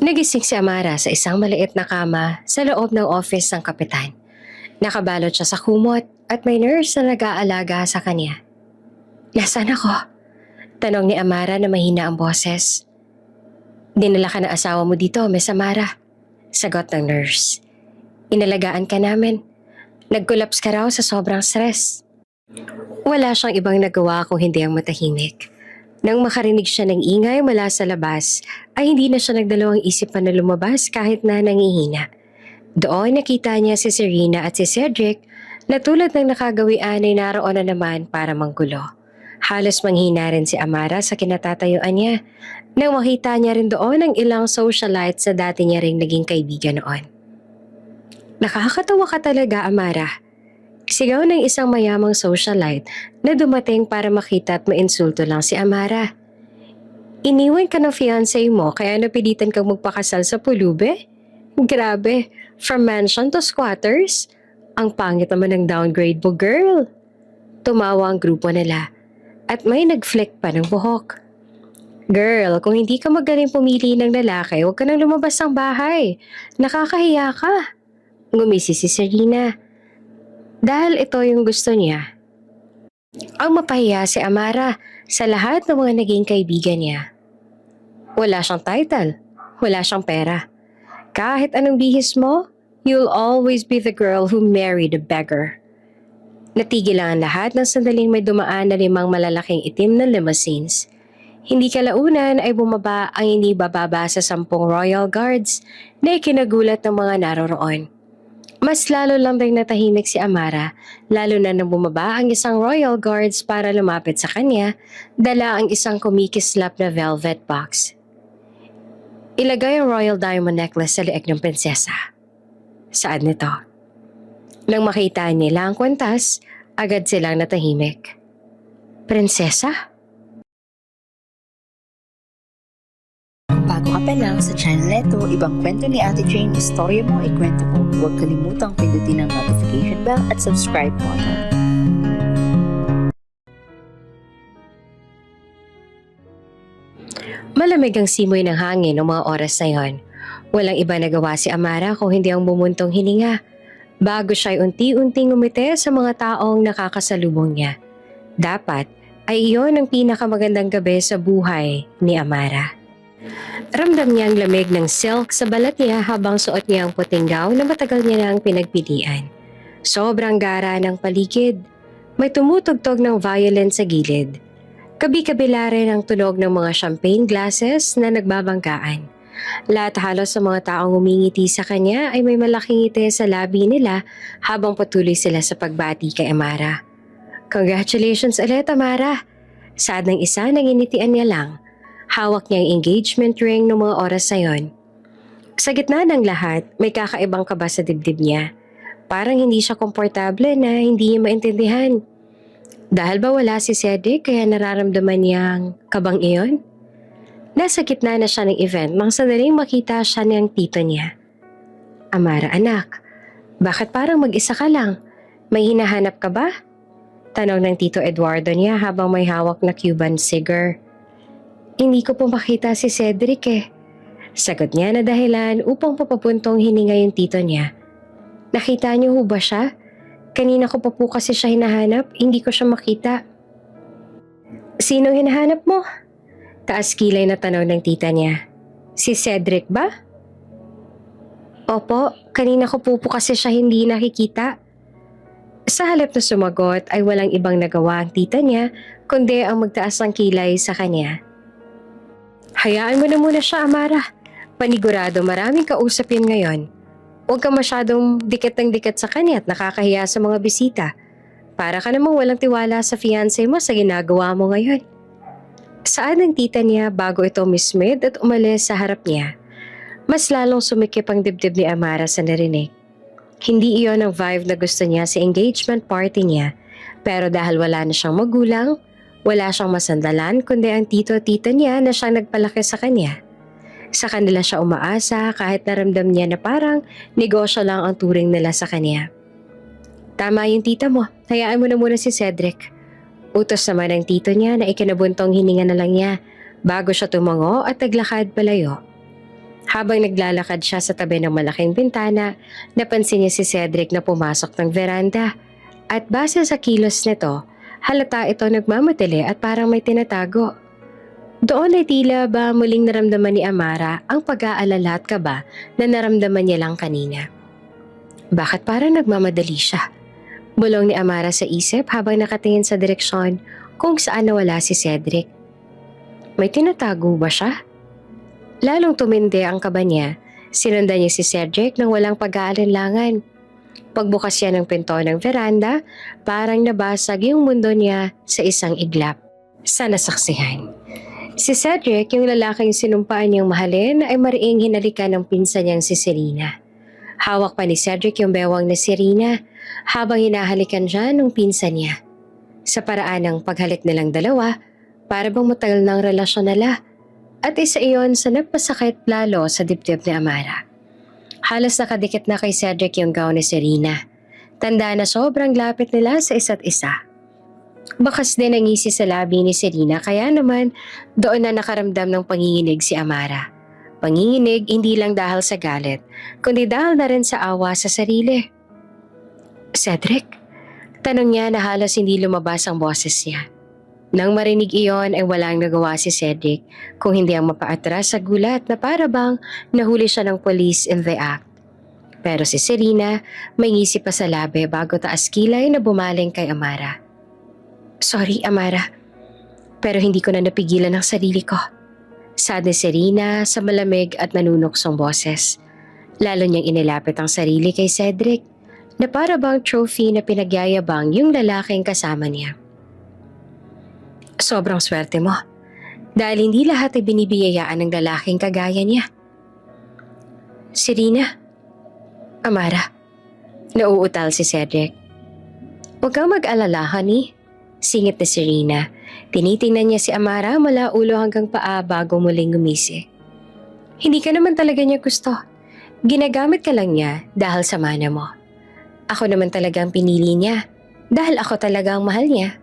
Nagising si Amara sa isang maliit na kama sa loob ng office ng kapitan. Nakabalot siya sa kumot at may nurse na nag-aalaga sa kanya. "Nasaan ako?" Tanong ni Amara na mahina ang boses. "Dinala ka ng asawa mo dito, Miss Amara," sagot ng nurse. "Inalagaan ka namin. Nag-collapse ka raw sa sobrang stress." Wala siyang ibang nagawa kung hindi ang matahimik. Nang makarinig siya ng ingay mula sa labas, ay hindi na siya nagdalawang isip pa na lumabas kahit na nangihina. Doon nakita niya si Serena at si Cedric na tulad ng nakagawian ay naroon na naman para manggulo. Halos manghina rin si Amara sa kinatatayuan niya nang makita niya rin doon ang ilang socialite sa dati niya ring naging kaibigan noon. "Nakakatawa ka talaga, Amara." Sigaw ng isang mayamang socialite na dumating para makita at mainsulto lang si Amara. "Iniwan ka ng fiancé mo kaya napilitan kang magpakasal sa pulube? Grabe, from mansion to squatters? Ang pangit naman ng downgrade mo, girl." Tumawa ang grupo nila at may nag-flick pa ng buhok. "Girl, kung hindi ka magaling pumili ng lalaki, huwag ka nang lumabas ng bahay. Nakakahiya ka." Ngumisi si Serena. Dahil ito yung gusto niya. Ang mapahiya si Amara sa lahat ng mga naging kaibigan niya. Wala siyang title, wala siyang pera. Kahit anong bihis mo, you'll always be the girl who married a beggar. Natigil lang ang lahat ng sandaling may dumaan na 5 malalaking itim na limousines. Hindi kalaunan ay bumaba ang hindi bababa sa 10 Royal Guards na ikinagulat ng mga naroroon. Mas lalo lang ding natahimik si Amara, lalo na nang bumaba ang isang Royal Guards para lumapit sa kanya, dala ang isang kumikislap na velvet box. Ilagay ang Royal Diamond Necklace sa leeg ng prinsesa. Saan nito? Nang makita nila ang kwantas, agad silang natahimik. "Prinsesa?" Bago ka pa lang sa channel neto, ibang kwento ni Ate Jane, istorya mo, ikwento ko. Huwag kalimutang pindutin ang notification bell at subscribe button. Malamig ang simoy ng hangin ng mga oras na yon. Walang iba nagawa si Amara kung hindi ang bumuntong hininga. Bago siya'y unti-unting umite sa mga taong nakakasalubong niya. Dapat ay iyon ang pinakamagandang gabi sa buhay ni Amara. Ramdam niya ang lamig ng silk sa balat niya habang suot niya ang puting gown na matagal niya nang pinagpilian. Sobrang gara ng paligid. May tumutugtog ng violin sa gilid. Kabi-kabila rin ang tunog ng mga champagne glasses na nagbabanggaan. Lahat halos sa mga taong umingiti sa kanya ay may malaking ngiti sa labi nila habang patuloy sila sa pagbati kay Amara. "Congratulations ulit, Amara." Sad ng isa, nanginitian niya lang. Hawak niya ang engagement ring ng mga oras na yon. Sa gitna ng lahat, may kakaibang kaba sa dibdib niya. Parang hindi siya komportable na hindi niya maintindihan. Dahil ba wala si Cedric kaya nararamdaman niyang kabang iyon? Nasa gitna na siya ng event nang sadaling makita siya niyang tito niya. "Amara anak, bakit parang mag-isa ka lang? May hinahanap ka ba?" Tanong ng tito Eduardo niya habang may hawak na Cuban cigar. "Hindi ko po makita si Cedric eh." Sagot niya na dahilan upang papapuntong hininga yung tito niya. "Nakita niyo ho ba siya? Kanina ko pa po kasi siya hinahanap, hindi ko siya makita." "Sino hinahanap mo?" Taas kilay na tanong ng tita niya. "Si Cedric ba?" "Opo, kanina ko po kasi siya hindi nakikita." Sa halip na sumagot ay walang ibang nagawa ang tita niya kundi ang magtaas ng kilay sa kanya. "Hayaan mo na muna siya, Amara. Panigurado maraming kausap yun ngayon. Huwag ka masyadong dikit ng dikit sa kanya at nakakahiya sa mga bisita. Para ka namang walang tiwala sa fiancé mo sa ginagawa mo ngayon." Saan ang tita niya bago ito mismid at umalis sa harap niya. Mas lalong sumikip ang dibdib ni Amara sa narinig. Hindi iyon ang vibe na gusto niya sa engagement party niya. Pero dahil wala na siyang magulang, wala siyang masandalan kundi ang tito at tita niya na siyang nagpalaki sa kanya. Sa kanila siya umaasa kahit naramdam niya na parang negosyo lang ang turing nila sa kanya. "Tama yung tita mo, hayaan mo na muna si Cedric." Utos naman ng tito niya na ikinabuntong hininga na lang niya bago siya tumango at naglakad palayo. Habang naglalakad siya sa tabi ng malaking bintana, napansin niya si Cedric na pumasok ng veranda. At base sa kilos nito, halata ito nagmamadali at parang may tinatago. Doon ay tila ba muling naramdaman ni Amara ang pag-aalala at kaba na naramdaman niya lang kanina. Bakit parang nagmamadali siya? Bulong ni Amara sa isip habang nakatingin sa direksyon kung saan nawala si Cedric. May tinatago ba siya? Lalong tumindi ang kaba niya. Sinundan niya si Cedric nang walang pag-aalinlangan. Pagbukas niya ng pinto ng veranda, parang nabasag yung mundo niya sa isang iglap. Sa nasaksihan. Si Cedric, yung lalaking sinumpaan niyang mahalin, ay mariing hinalikan ng pinsan niyang si Serena. Hawak pa ni Cedric yung bewang na Serena habang hinahalikan siya ng pinsan niya. Sa paraan ng paghalik nilang dalawa, para bang matagal ng relasyon nila. At isa iyon sa nagpasakit lalo sa dibdib ni Amara. Halos nakadikit na kay Cedric yung gown ni Serena. Tanda na sobrang lapit nila sa isa't isa. Bakas din ang ngisi sa labi ni Serena kaya naman doon na nakaramdam ng panginginig si Amara. Panginginig hindi lang dahil sa galit, kundi dahil na rin sa awa sa sarili. Cedric? Tanong niya na halos hindi lumabas ang boses niya. Nang marinig iyon ay walang nagawa si Cedric kung hindi ang mapaatras sa gulat na para bang nahuli siya ng police in the act. Pero si Serena may ngisi pa sa labi bago taas kilay na bumaling kay Amara. Sorry Amara, pero hindi ko na napigilan ang sarili ko. Sad ni Serena sa malamig at nanunuksong boses. Lalo niyang inilapit ang sarili kay Cedric na para bang trophy na pinagyayabang yung lalaking kasama niya. Sobrang swerte mo dahil hindi lahat ay binibiyayaan ng lalaking kagaya niya. Serena, Amara, nauutal si Cedric. Huwag kang mag-alala, honey. Singit ni Serena. Tinitingnan niya si Amara mula ulo hanggang paa bago muling gumisi. Hindi ka naman talaga niya gusto. Ginagamit ka lang niya dahil sa mana mo. Ako naman talagang pinili niya dahil ako talagang mahal niya.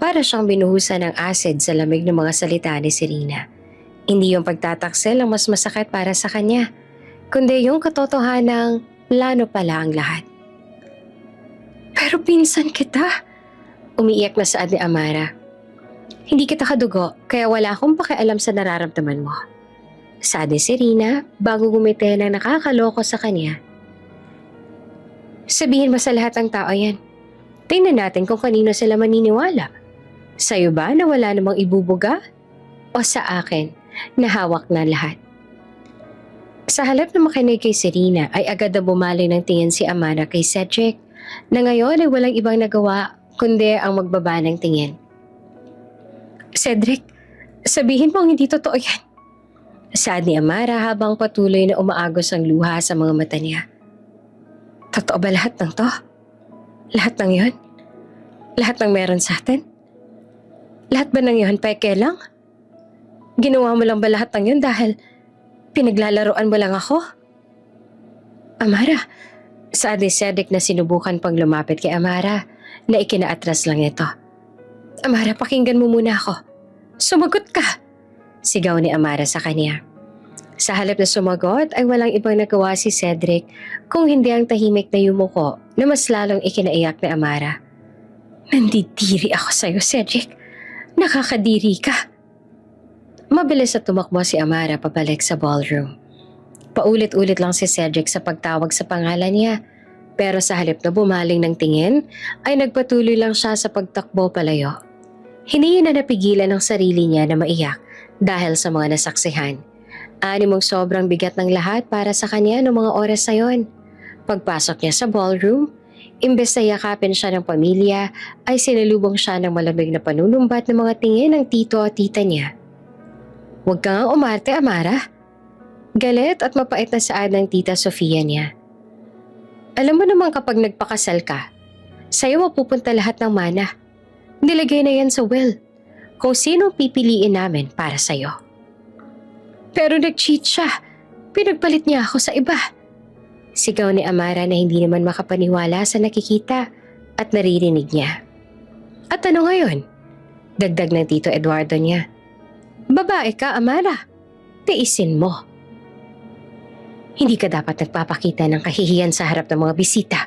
Para siyang binuhusan ng acid sa lamig ng mga salita ni Serena. Hindi yung pagtataksel ang mas masakit para sa kanya, kundi yung katotohanang plano pala ang lahat. Pero pinsan kita, umiiyak na saad ni Amara. Hindi kita kadugo, kaya wala akong pakialam sa nararamdaman mo. Saad ni Serena bago gumiti na nakakaloko sa kanya. Sabihin mo sa lahat ng tao yan. Tingnan natin kung kanino sila maniniwala. Sa'yo ba na wala namang ibubuga? O sa akin na hawak na lahat? Sa halip na makinig kay Serena ay agad na bumali ng tingin si Amara kay Cedric na ngayon ay walang ibang nagawa kundi ang magbaba ng tingin. Cedric, sabihin mo ang hindi totoo yan. Saad ni Amara habang patuloy na umaagos ang luha sa mga mata niya. Totoo ba lahat ng to? Lahat ng yon? Lahat ng meron sa atin? Lahat ba ng yun peke lang? Ginawa mo lang ba lahat ng yun dahil pinaglalaroan mo lang ako? Amara, saad ni Cedric na sinubukan pang lumapit kay Amara na ikinaatras lang ito. Amara, pakinggan mo muna ako. Sumagot ka! Sigaw ni Amara sa kanya. Sa halip na sumagot ay walang ibang nagawa si Cedric kung hindi ang tahimik na yumuko na mas lalong ikinaiyak ni Amara. Nandidiri ako sa'yo, Cedric. Nakakadiri ka. Mabilis na tumakbo si Amara pabalik sa ballroom. Paulit-ulit lang si Cedric sa pagtawag sa pangalan niya, pero sa halip na bumaling ng tingin, ay nagpatuloy lang siya sa pagtakbo palayo. Hindi na napigilan ang sarili niya na maiyak dahil sa mga nasaksihan. Animong sobrang bigat ng lahat para sa kanya noong mga oras na yon. Pagpasok niya sa ballroom, imbes na yakapin siya ng pamilya, ay sinalubong siya ng malamig na panunumbat ng mga tingin ng tito at tita niya. Huwag ka nga umarte, Amara. Galit at mapait na saad ng tita Sofia niya. Alam mo naman kapag nagpakasal ka, sa'yo mapupunta lahat ng mana. Nilagay na yan sa will. Kung sino pipiliin namin para sa'yo. Pero nag-cheat siya. Pinagpalit niya ako sa iba. Sigaw ni Amara na hindi naman makapaniwala sa nakikita at naririnig niya. At ano ngayon? Dagdag ng Tito Eduardo niya. Babae ka, Amara. Tiisin mo. Hindi ka dapat nagpapakita ng kahihiyan sa harap ng mga bisita.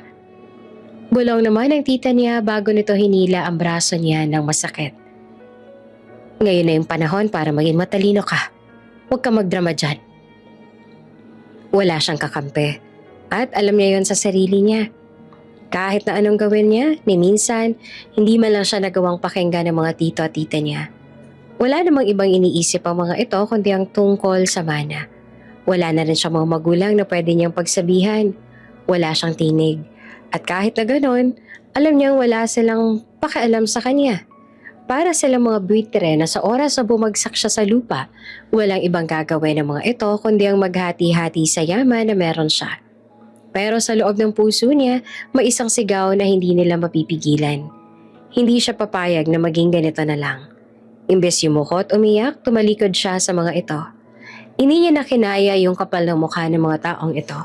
Bulong naman ang tita niya bago nito hinila ang braso niya ng masakit. Ngayon na yung panahon para maging matalino ka. Huwag ka magdrama dyan. Wala siyang kakampi at alam niya yon sa sarili niya. Kahit na anong gawin niya, ni minsan, hindi man lang siya nagawang pakinggan ng mga tito at tita niya. Wala namang ibang iniisip ang mga ito kundi ang tungkol sa mana. Wala na rin siyang mga magulang na pwede niyang pagsabihan. Wala siyang tinig. At kahit na ganon, alam niyang wala silang pakialam sa kanya. Para silang mga buitre na sa oras na bumagsak siya sa lupa, walang ibang gagawin ng mga ito kundi ang maghati-hati sa yaman na meron siya. Pero sa loob ng puso niya, may isang sigaw na hindi nila mapipigilan. Hindi siya papayag na maging ganito na lang. Imbes yumukot umiyak, tumalikod siya sa mga ito. Hindi niya na kinaya yung kapal ng mukha ng mga taong ito.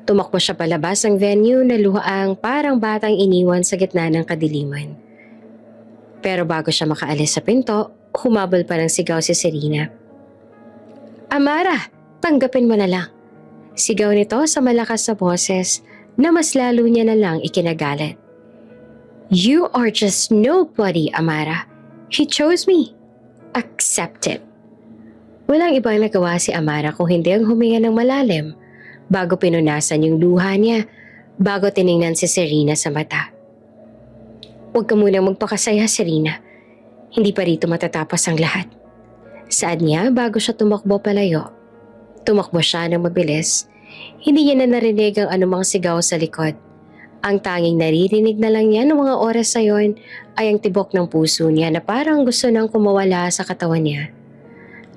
Tumakbo siya palabas ng venue na luhaang parang batang iniwan sa gitna ng kadiliman. Pero bago siya makaalis sa pinto, humabol pa ng sigaw si Serena. "Amara, tanggapin mo na lang." Sigaw nito sa malakas na boses na mas lalo niya na lang ikinagalit. "You are just nobody, Amara. He chose me. Accept it." Walang ibang nagawa si Amara kung hindi ang huminga ng malalim bago pinunasan yung luha niya bago tiningnan si Serena sa mata. "Huwag ka munang magpakasaya, Serena. Hindi pa rito matatapos ang lahat." Saad niya bago siya tumakbo palayo. Tumakbo siya ng mabilis. Hindi niya na narinig ang anumang sigaw sa likod. Ang tanging naririnig na lang niya ng mga oras na yon ay ang tibok ng puso niya na parang gusto nang kumawala sa katawan niya.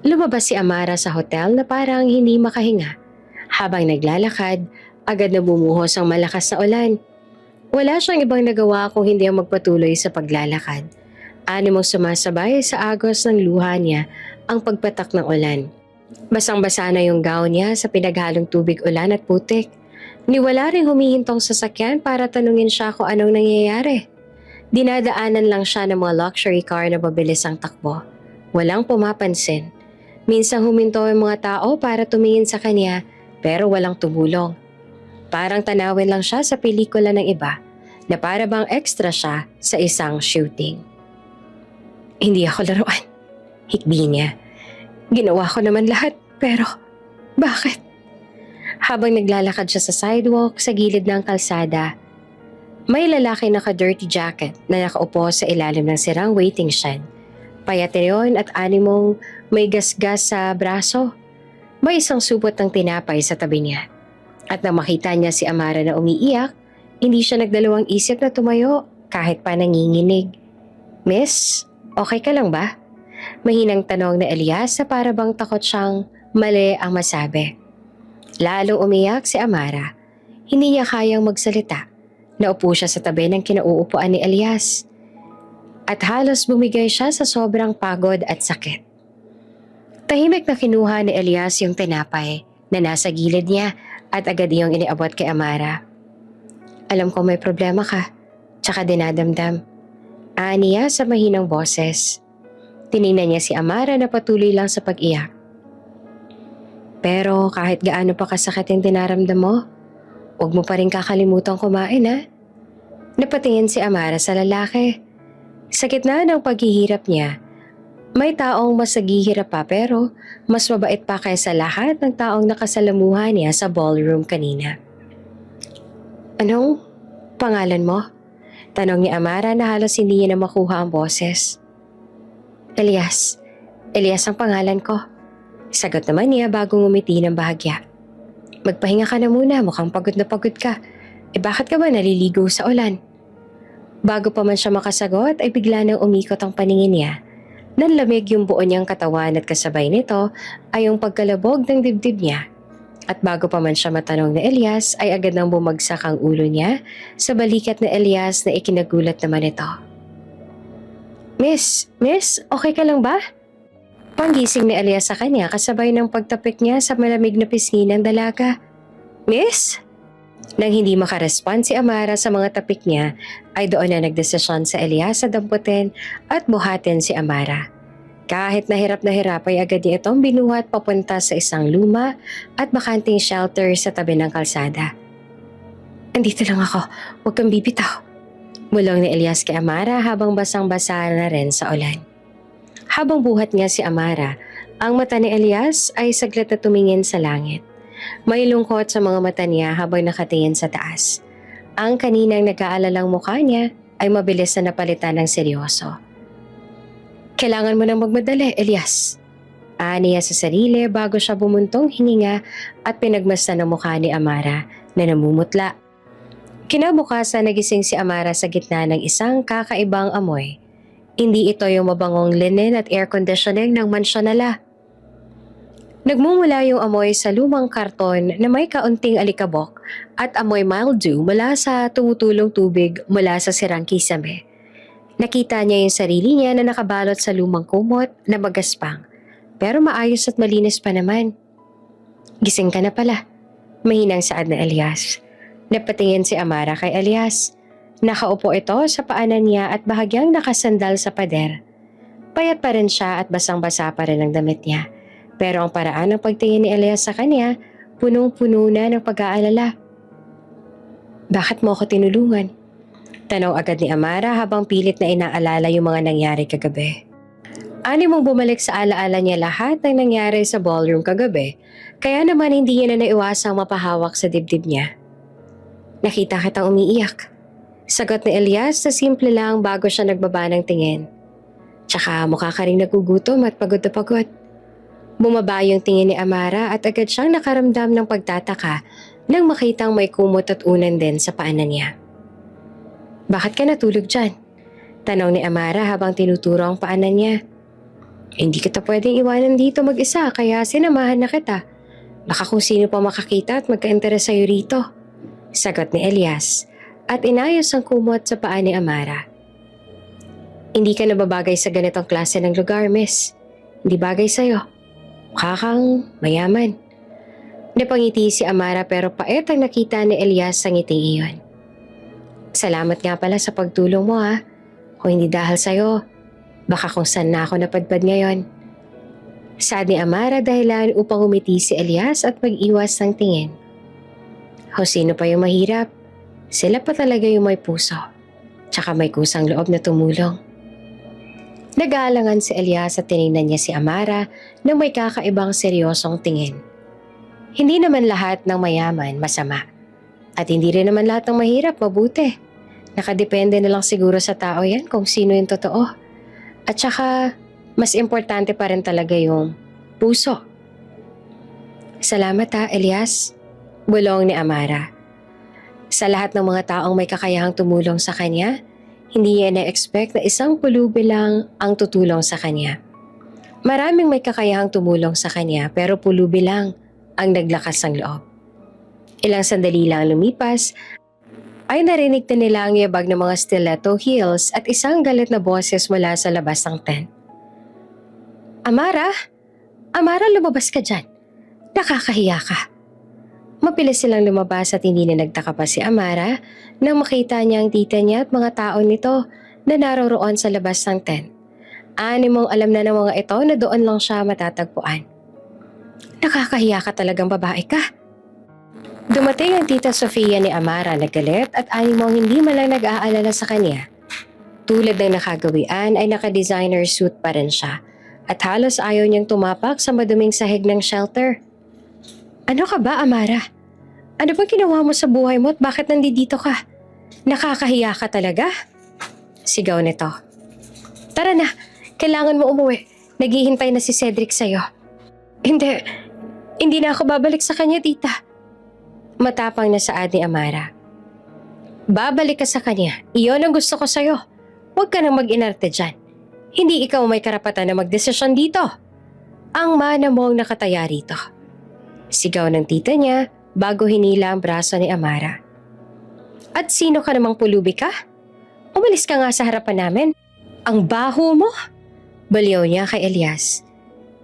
Lumabas si Amara sa hotel na parang hindi makahinga. Habang naglalakad, agad na bumuhos ang malakas na ulan. Wala siyang ibang nagawa kung hindi ang magpatuloy sa paglalakad. Animong sumasabay sa agos ng luha niya ang pagpatak ng ulan. Basang-basa na yung gown niya sa pinaghalong tubig, ulan at putik. Niwala ring humihintong sasakyan para tanungin siya kung anong nangyayari. Dinadaanan lang siya ng mga luxury car na mabilis ang takbo. Walang pumapansin. Minsan huminto ang mga tao para tumingin sa kanya pero walang tumulong. Parang tanawin lang siya sa pelikula ng iba na para bang extra siya sa isang shooting. "Hindi ako laruan," hikbi niya. "Ginawa ko naman lahat, pero bakit?" Habang naglalakad siya sa sidewalk sa gilid ng kalsada, may lalaki naka-dirty jacket na nakaupo sa ilalim ng sirang waiting shed. Payat yon at animong may gasgas sa braso. May isang supot ng tinapay sa tabi niya. At nang makita niya si Amara na umiiyak, hindi siya nagdalawang isip na tumayo kahit pa nanginginig. "Miss, okay ka lang ba?" Mahinang tanong ni Elias sa para bang takot siyang mali ang masabi. Lalong umiyak si Amara. Hindi niya kayang magsalita. Naupo siya sa tabi ng kinauupuan ni Elias. At halos bumigay siya sa sobrang pagod at sakit. Tahimik na kinuha ni Elias yung tinapay na nasa gilid niya at agad iyong iniabot kay Amara. "Alam ko may problema ka, tsaka dinadamdam." Aniya sa mahinang boses. Tiningnan niya si Amara na patuloy lang sa pag-iyak. "Pero kahit gaano pa kasakit yung dinaramdam mo, huwag mo pa rin kakalimutan kumain, ha?" Napatingin si Amara sa lalaki. Sa gitna ng paghihirap niya, may taong mas naghihirap pa pero mas mabait pa kaysa lahat ng taong nakasalamuhan niya sa ballroom kanina. "Anong pangalan mo?" Tanong ni Amara na halos hindi niya na makuha ang boses. "Elias. Elias ang pangalan ko." Sagot naman niya bago ngumiti ng bahagya. "Magpahinga ka na muna, mukhang pagod na pagod ka. Bakit ka ba naliligo sa ulan?" Bago pa man siya makasagot ay bigla nang umikot ang paningin niya. Nanlamig yung buo niyang katawan at kasabay nito ay yung pagkalabog ng dibdib niya. At bago pa man siya matanong ni Elias ay agad nang bumagsak ang ulo niya sa balikat ni Elias na ikinagulat naman ito. Miss, okay ka lang ba?" Panggising ni Elias sa kanya kasabay ng pagtapik niya sa malamig na pisngi ng dalaga. "Miss?" Nang hindi makarespond si Amara sa mga tapik niya, ay doon na nagdesisyon sa Elias sa damputin at buhatin si Amara. Kahit na hirap ay agad niya itong binuhat papunta sa isang luma at bakanting shelter sa tabi ng kalsada. Andito lang ako, huwag kang bibitaw. Bulong ni Elias kay Amara habang basang-basa na rin sa ulan. Habang buhat nga si Amara, ang mata ni Elias ay saglit na tumingin sa langit. May lungkot sa mga mata niya habang nakatingin sa taas. Ang kaninang nag-aalalang mukha niya ay mabilis na napalitan ng seryoso. Kailangan mo nang magmadali, Elias. Aniya sa sarili bago siya bumuntong hininga at pinagmasdan ang mukha ni Amara na namumutla. Kinabukasan nagising si Amara sa gitna ng isang kakaibang amoy. Hindi ito yung mabangong linen at air conditioning ng mansyon nila. Nagmumula yung amoy sa lumang karton na may kaunting alikabok at amoy mildew mula sa tumutulong tubig mula sa sirang kisame. Nakita niya yung sarili niya na nakabalot sa lumang kumot na magaspang, pero maayos at malinis pa naman. Gising ka na pala, mahinang saad na Elias. Napatingin si Amara kay Elias. Nakaupo ito sa paanan niya at bahagyang nakasandal sa pader. Payat pa rin siya at basang-basa pa rin ang damit niya. Pero ang paraan ng pagtingin ni Elias sa kanya, punong-puno na ng pag-aalala. Bakit mo ako tinulungan? Tanong agad ni Amara habang pilit na inaalala yung mga nangyari kagabi. Ani mong bumalik sa alaala niya lahat ng nangyari sa ballroom kagabi, kaya naman hindi niya na naiwasang mapahawak sa dibdib niya. Nakita kitang umiiyak. Sagot ni Elias na simple lang bago siya nagbaba ng tingin. Tsaka mukha ka rin nagugutom at pagod na pagod. Bumaba yung tingin ni Amara at agad siyang nakaramdam ng pagtataka nang makitang may kumot at unan din sa paanan niya. Bakit ka natulog dyan? Tanong ni Amara habang tinuturo ang paanan niya. Hindi kita pwedeng iwanan dito mag-isa kaya sinamahan na kita. Baka kung sino pa makakita at magka-interes sa'yo rito. Sagot ni Elias at inayos ang kumot sa paa ni Amara. Hindi ka nababagay sa ganitong klase ng lugar, miss. Hindi bagay sa'yo. Mukha kang mayaman. Napangiti si Amara pero pait ang nakita ni Elias sa ngiting iyon. Salamat nga pala sa pagtulong mo ha. Kung hindi dahil sa'yo, baka kung saan na ako napadpad ngayon. Saad ni Amara dahilan upang umiti si Elias at mag-iwas ng tingin. O sino pa yung mahirap? Sila pa talaga yung may puso. Tsaka may kusang loob na tumulong. Nag-aalangan si Elias at tinignan niya si Amara na may kakaibang seryosong tingin. Hindi naman lahat ng mayaman masama. At hindi rin naman lahat ng mahirap mabuti. Nakadepende na lang siguro sa tao yan kung sino yung totoo. At saka, mas importante pa rin talaga yung puso. Salamat ha, Elias. Bulong ni Amara. Sa lahat ng mga taong may kakayahang tumulong sa kanya, hindi niya na-expect na isang pulubi lang ang tutulong sa kanya. Maraming may kakayahang tumulong sa kanya pero pulubi lang ang naglakas ng loob. Ilang sandali lang lumipas, ay narinig na nila ang yabag ng mga stiletto heels at isang galit na boses mula sa labas ng tent. Amara! Amara, lumabas ka dyan. Nakakahiya ka. Mabilis silang lumabas at hindi na nagtaka pa si Amara nang makita niya ang tita niya at mga tao nito na naroroon sa labas ng tent. Ani mong alam na ng mga ito na doon lang siya matatagpuan. Nakakahiya ka talagang babae ka. Dumating ang tita Sofia ni Amara na galit at animong hindi man lang nag-aalala sa kanya. Tulad ng nakagawian ay naka-designer suit pa rin siya at halos ayaw niyang tumapak sa maduming sahig ng shelter. Ano ka ba, Amara? Ano bang ginawa mo sa buhay mo at bakit nandito ka? Nakakahiya ka talaga? Sigaw nito. Tara na, kailangan mo umuwi. Naghihintay na si Cedric sa'yo. Hindi na ako babalik sa kanya, tita. Matapang na saad ni Amara. Babalik ka sa kanya. Iyon ang gusto ko sa'yo. Huwag ka nang mag-inarte dyan. Hindi ikaw may karapatan na magdesisyon dito. Ang mana mo ang nakataya rito. Sigaw ng tita niya bago hinila ang braso ni Amara. At sino ka namang pulubi ka? Umalis ka nga sa harapan namin. Ang baho mo. Baliw niya kay Elias.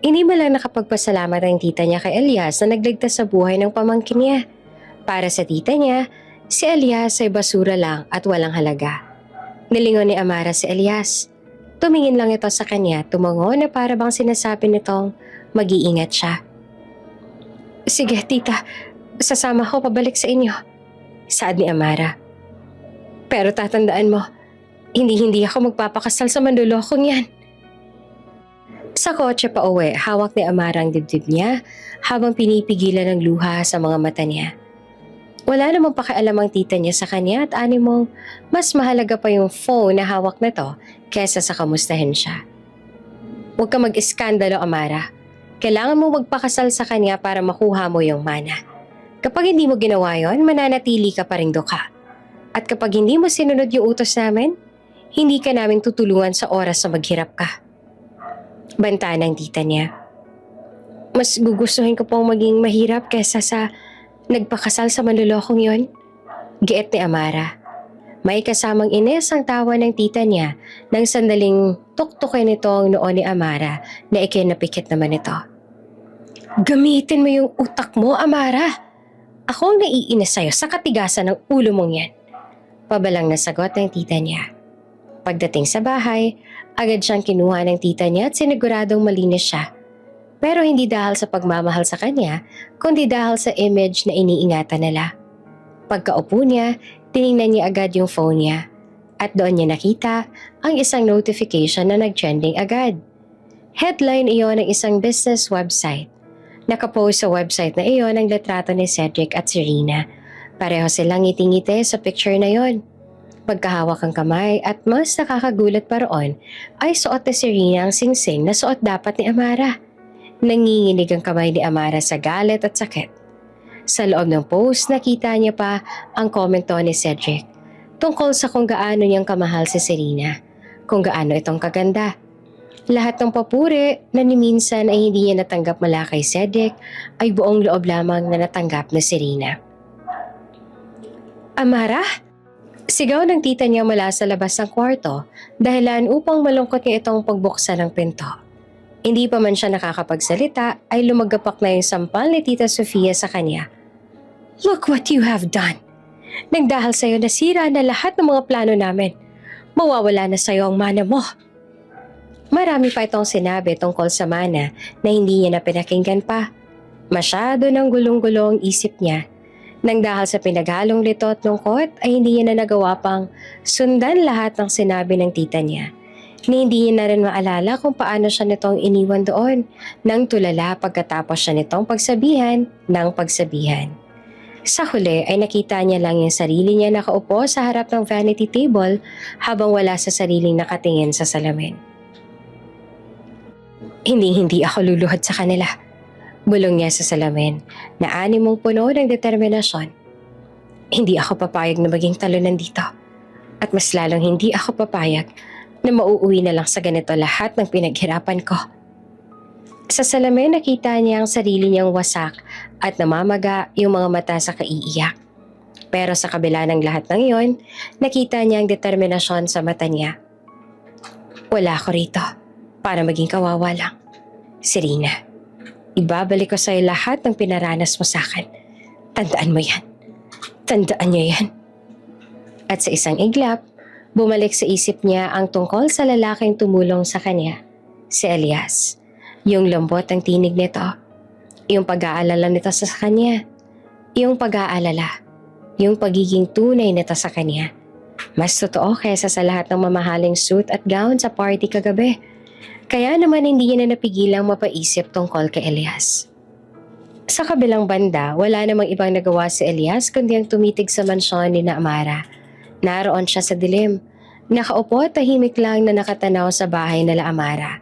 Hindi ba lang nakapagpasalamat ang tita niya kay Elias na nagligtas sa buhay ng pamangkin niya. Para sa tita niya, si Elias ay basura lang at walang halaga. Nilingon ni Amara si Elias. Tumingin lang ito sa kanya, tumango na para bang sinasabi nitong mag-iingat siya. Sige tita, sasama ko pabalik sa inyo, saad ni Amara. Pero tatandaan mo, hindi ako magpapakasal sa manlulokong yan. Sa kotse pa uwi, hawak ni Amara ang dibdib niya habang pinipigilan ng luha sa mga mata niya. Wala namang pakialam ang tita niya sa kanya at animong mas mahalaga pa yung phone na hawak na to kesa sa kamustahin siya. Huwag ka mag-iskandalo, Amara. Kailangan mo magpakasal sa kanya para makuha mo yung mana. Kapag hindi mo ginawa yon, mananatili ka pa ring duka. At kapag hindi mo sinunod yung utos namin, hindi ka namin tutulungan sa oras na maghirap ka. Banta ng tita niya. Mas gugustuhin ko pong maging mahirap kesa sa nagpakasal sa manlulokong yon, giit ni Amara. May kasamang ines ang tawa ng tita niya nang sandaling tuktukin nito ang noon ni Amara na ikinapikit naman ito. Gamitin mo yung utak mo, Amara. Ako ang naiinis sa'yo sa katigasan ng ulo mong yan. Pabalang na sagot ng tita niya. Pagdating sa bahay, agad siyang kinuha ng tita niya at siniguradong malinis siya. Pero hindi dahil sa pagmamahal sa kanya, kundi dahil sa image na iniingatan nila. Pagkaupo niya, tiningnan niya agad yung phone niya. At doon niya nakita ang isang notification na nag-trending agad. Headline iyon ng isang business website. Nakapost sa website na iyon ang litrato ni Cedric at Serena. Pareho silang ngiti-ngiti sa picture na yon. Pagkahawak ang kamay at mas nakakagulat pa roon ay suot ni Serena ang singsing na suot dapat ni Amara. Nanginginig ang kamay ni Amara sa galit at sakit. Sa loob ng post, nakita niya pa ang komento ni Cedric tungkol sa kung gaano niyang kamahal si Serena, kung gaano itong kaganda. Lahat ng papuri na ni minsan ay hindi niya natanggap mula kay Cedric ay buong loob lamang na natanggap ni Serena. Amara? Sigaw ng tita niya mula sa labas ng kwarto dahilan upang malungkot niya itong pagbuksan ng pinto. Hindi pa man siya nakakapagsalita ay lumagapak na yung sampal ni Tita Sofia sa kanya. Look what you have done! Nagdahil sa'yo nasira na lahat ng mga plano namin. Mawawala na sa'yo ang mana mo. Marami pa itong sinabi tungkol sa mana na hindi niya na pinakinggan pa. Masyado ng gulong-gulong isip niya. Nang dahil sa pinaghalong lito at lungkot ay hindi niya na nagawa pang sundan lahat ng sinabi ng tita niya. Ni hindi niya na rin maalala kung paano siya nitong iniwan doon nang tulala pagkatapos siya nitong pagsabihan ng pagsabihan. Sa huli ay nakita niya lang yung sarili niya nakaupo sa harap ng vanity table habang wala sa sariling nakatingin sa salamin. Hindi ako luluhod sa kanila. Bulong niya sa salamin na animong puno ng determinasyon. Hindi ako papayag na maging talunan dito. At mas lalong hindi ako papayag na mauuwi na lang sa ganito lahat ng pinaghirapan ko. Sa salamin nakita niya ang sarili niyang wasak at namamaga yung mga mata sa kaiiyak. Pero sa kabila ng lahat ng iyon, nakita niya ang determinasyon sa mata niya. Wala ako rito para maging kawawa lang. Serena, ibabalik ko sa'yo lahat ng pinaranas mo sa akin. Tandaan mo yan. Tandaan niyo yan. At sa isang iglap, bumalik sa isip niya ang tungkol sa lalaking tumulong sa kanya, si Elias. Yung lambot ng tinig nito, yung pag-aalala nito sa kanya, yung pag-aalala, yung pagiging tunay nito sa kanya. Mas totoo kaysa sa lahat ng mamahaling suit at gown sa party kagabi. Kaya naman hindi niya na napigilang mapaisip tungkol kay Elias. Sa kabilang banda, wala namang ibang nagawa si Elias kundi ang tumitig sa mansyon ni Amara. Naroon siya sa dilim. Nakaupo at tahimik lang na nakatanaw sa bahay nila Amara.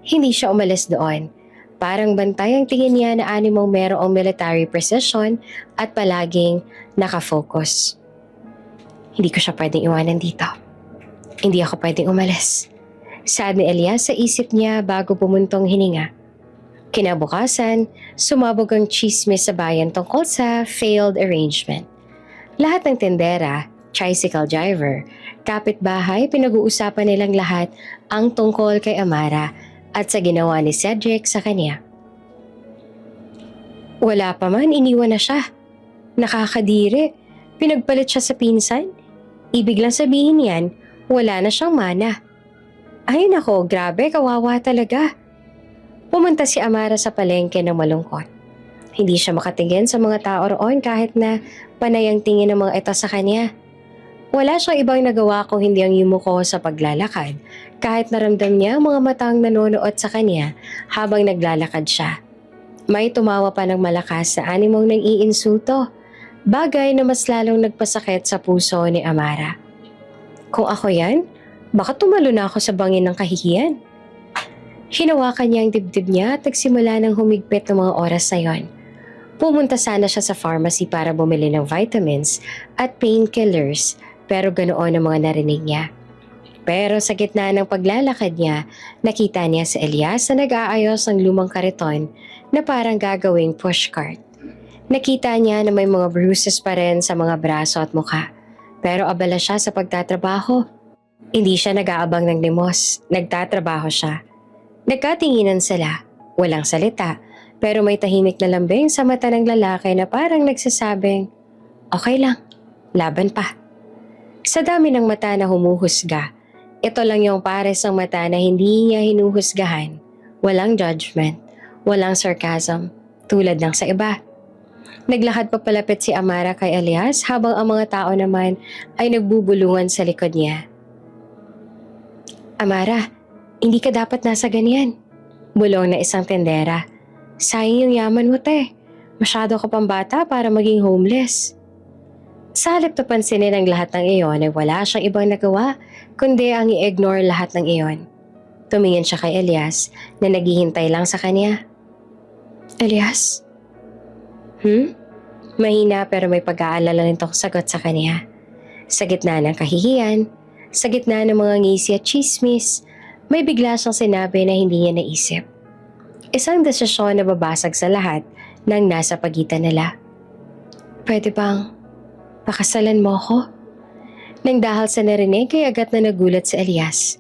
Hindi siya umalis doon. Parang bantay ang tingin niya na animong merong military precision at palaging nakafocus. Hindi ko siya pwedeng iwanan dito. Hindi ako pwedeng umalis. Saad ni Elias sa isip niya bago pumuntong hininga. Kinabukasan, sumabog ang chismis sa bayan tungkol sa failed arrangement. Lahat ng tendera, tricycle driver, kapitbahay, pinag-uusapan nilang lahat ang tungkol kay Amara at sa ginawa ni Cedric sa kanya. Wala pa man, iniwan na siya. Nakakadiri, pinagpalit siya sa pinsan. Ibig lang sabihin yan, wala na siyang mana. Ay nako, grabe, kawawa talaga. Pumunta si Amara sa palengke ng malungkot. Hindi siya makatingin sa mga tao roon kahit na panay ang tingin ng mga ito sa kanya. Wala siyang ibang nagawa kung hindi ang yumuko sa paglalakad kahit naramdam niya ang mga matang nanonood sa kanya habang naglalakad siya. May tumawa pa ng malakas sa animong nang-iinsulto, bagay na mas lalong nagpasakit sa puso ni Amara. Kung ako yan, baka tumalo na ako sa bangin ng kahihiyan. Hinawakan niya ang dibdib niya at nagsimula ng humigpit ng mga oras na yon. Pumunta sana siya sa pharmacy para bumili ng vitamins at painkillers pero ganoon ang mga narinig niya. Pero sa gitna ng paglalakad niya, nakita niya si Elias na nag-aayos ng lumang kariton na parang gagawing pushcart. Nakita niya na may mga bruises pa rin sa mga braso at mukha. Pero abala siya sa pagtatrabaho. Hindi siya nag-aabang ng limos, nagtatrabaho siya. Nagkatinginan sila, walang salita, pero may tahimik na lambing sa mata ng lalaki na parang nagsasabing, "Okay lang, laban pa." Sa dami ng mata na humuhusga, ito lang yung pares ng mata na hindi niya hinuhusgahan. Walang judgment, walang sarcasm, tulad ng sa iba. Naglakad pa palapit si Amara kay Elias habang ang mga tao naman ay nagbubulungan sa likod niya. "Amara, hindi ka dapat nasa ganyan." Bulong na isang tendera. "Sayang yung yaman mo, te. Masyado ka pang bata para maging homeless." Sa halip na pansinin ang lahat ng iyon ay wala siyang ibang nagawa kundi ang i-ignore lahat ng iyon. Tumingin siya kay Elias na naghihintay lang sa kanya. "Elias?" Mahina pero may pag-aalala nitong sagot sa kanya. Sa gitna ng kahihiyan, sa gitna ng mga ngisi at chismis, may bigla siyang sinabi na hindi niya naisip. Isang desisyon na babasag sa lahat ng nasa pagitan nila. "Pwede bang pakasalan mo ako?" Nang dahil sa narinig ay agad na nagulat si Elias.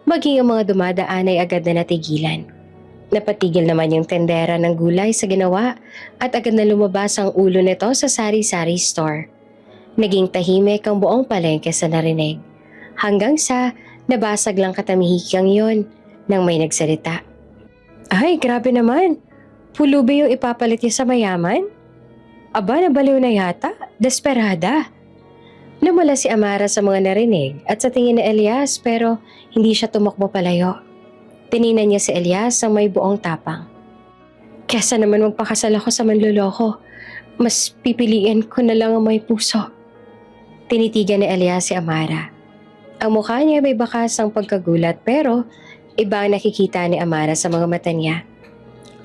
Maging ang mga dumadaan ay agad na natigilan. Napatigil naman yung tendera ng gulay sa ginawa at agad na lumabas ang ulo nito sa sari-sari store. Naging tahimik ang buong palengke sa narinig. Hanggang sa nabasag lang katamihikang yon nang may nagsalita. "Ay, grabe naman. Pulubi yung ipapalit niya sa mayaman? Aba, nabaliw na yata. Desperada." Namula si Amara sa mga narinig at sa tingin ni Elias pero hindi siya tumakbo palayo. Tiningnan niya si Elias ang may buong tapang. "Kesa naman magpakasal ako sa manloloko, mas pipiliin ko na lang ang may puso." Tinitigan ni Elias si Amara. Ang mukha niya may bakas ng pagkagulat pero iba ang nakikita ni Amara sa mga mata niya.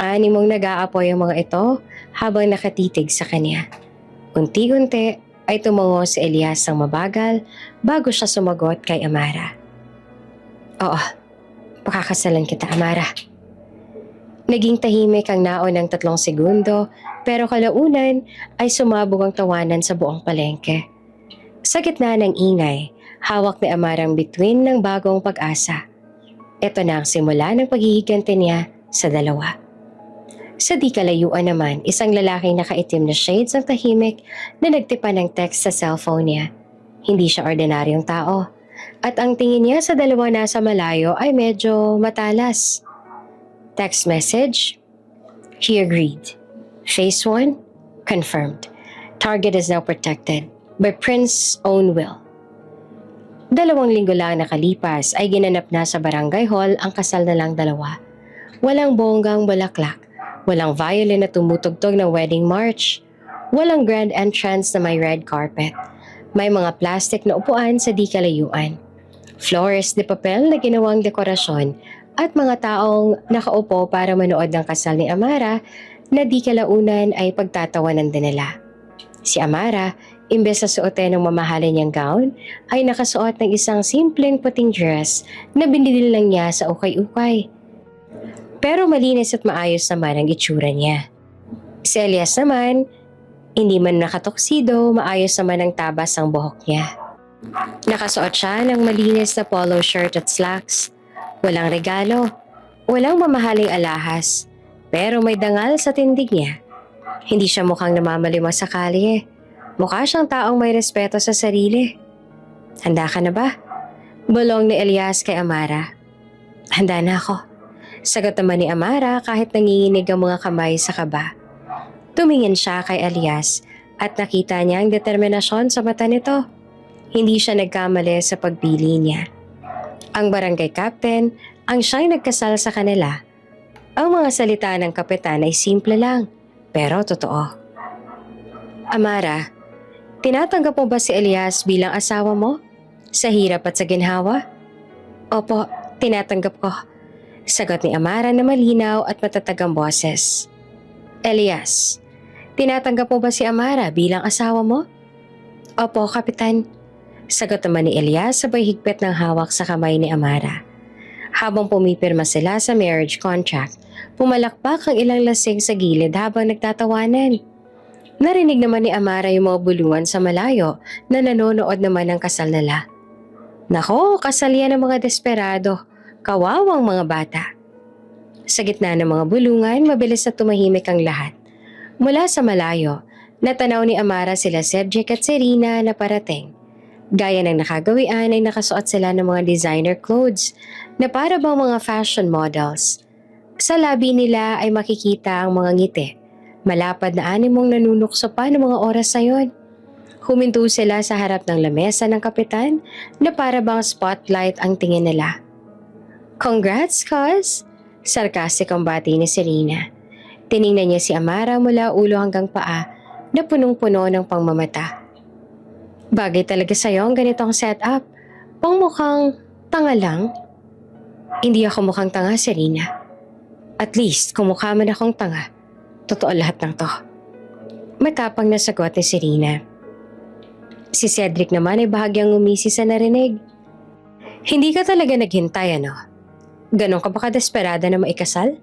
Animong nag-aapoy ang mga ito habang nakatitig sa kanya. Unti-unti ay tumango si Elias ng mabagal bago siya sumagot kay Amara. "Oo, pakakasalan kita, Amara." Naging tahimik ang naon ng 3 segundo pero kalaunan ay sumabog ang tawanan sa buong palengke. Sa gitna ng ingay, hawak ni Amara ang bituin ng bagong pag-asa. Ito na ang simula ng paghihiganti niya sa dalawa. Sa di kalayuan naman, isang lalaking nakaitim na shades ng tahimik na nagtipa ng text sa cellphone niya. Hindi siya ordinaryong tao. At ang tingin niya sa dalawa nasa malayo ay medyo matalas. Text message, he agreed. Phase 1, confirmed. Target is now protected by Prince's own will. 2 linggo lang nakalipas ay ginanap na sa barangay hall ang kasal na lang dalawa. Walang bonggang bulaklak. Walang violin na tumutugtog ng wedding march. Walang grand entrance na may red carpet. May mga plastic na upuan sa di kalayuan. Flores de papel na ginawang dekorasyon at mga taong nakaupo para manood ng kasal ni Amara na di kalaunan ay pagtatawanan din nila. Si Amara, imbes na suotin ng mamahalin niyang gown, ay nakasuot ng isang simpleng puting dress na binili lang niya sa ukay-ukay. Pero malinis at maayos naman ang itsura niya. Si Elias naman, hindi man nakatoksido, maayos naman ang tabas ang buhok niya. Nakasuot siya ng malinis na polo shirt at slacks. Walang regalo, walang mamahaling alahas, pero may dangal sa tindig niya. Hindi siya mukhang namamalimos sa kalye. Mukha siyang taong may respeto sa sarili. "Handa ka na ba?" Bulong ni Elias kay Amara. Handa na ako. Sagot naman ni Amara kahit nanginginig ang mga kamay sa kaba. Tumingin siya kay Elias at nakita niya ang determinasyon sa mata nito. Hindi siya nagkamali sa pagpili niya. Ang barangay captain ang siyang nagkasal sa kanila. Ang mga salita ng kapitan ay simple lang, pero totoo. Amara, tinatanggap mo ba si Elias bilang asawa mo? Sa hirap at sa ginhawa? Opo, tinatanggap ko. Sagot ni Amara na malinaw at matatag ang boses. Elias, tinatanggap mo ba si Amara bilang asawa mo? Opo, kapitan. Sagot naman ni Elias sabay higpit ng hawak sa kamay ni Amara. Habang pumipirma sila sa marriage contract, pumalakpak ang ilang lasing sa gilid habang nagtatawanan. Narinig naman ni Amara yung mga bulungan sa malayo na nanonood naman ng kasal nila. Nako, kasal yan ng mga desperado, kawawang mga bata. Sa gitna ng mga bulungan, mabilis na tumahimik ang lahat. Mula sa malayo, natanaw ni Amara sila Cedric at Serena na parating. Gaya ng nakagawian ay nakasuot sila ng mga designer clothes na para bang mga fashion models. Sa labi nila ay makikita ang mga ngiti. Malapad na animong nanunukso pa ng mga oras na yon. Huminto sila sa harap ng lamesa ng kapitan na para bang spotlight ang tingin nila. Congrats, cuz! Sarcastic ang bati ni Serena. Tiningnan niya si Amara mula ulo hanggang paa na punong-puno ng pangmamata. Bagay talaga sa'yo ang ganitong setup. Pangmukhang tanga lang. Hindi ako mukhang tanga, Serena. At least, kung mukha man akong tanga, totoo lahat ng to. Matapang na sagot ni Serena. Si Cedric naman ay bahagyang umisi sa narinig. Hindi ka talaga naghintay, ano? Ganon ka ba kadesperada na maikasal?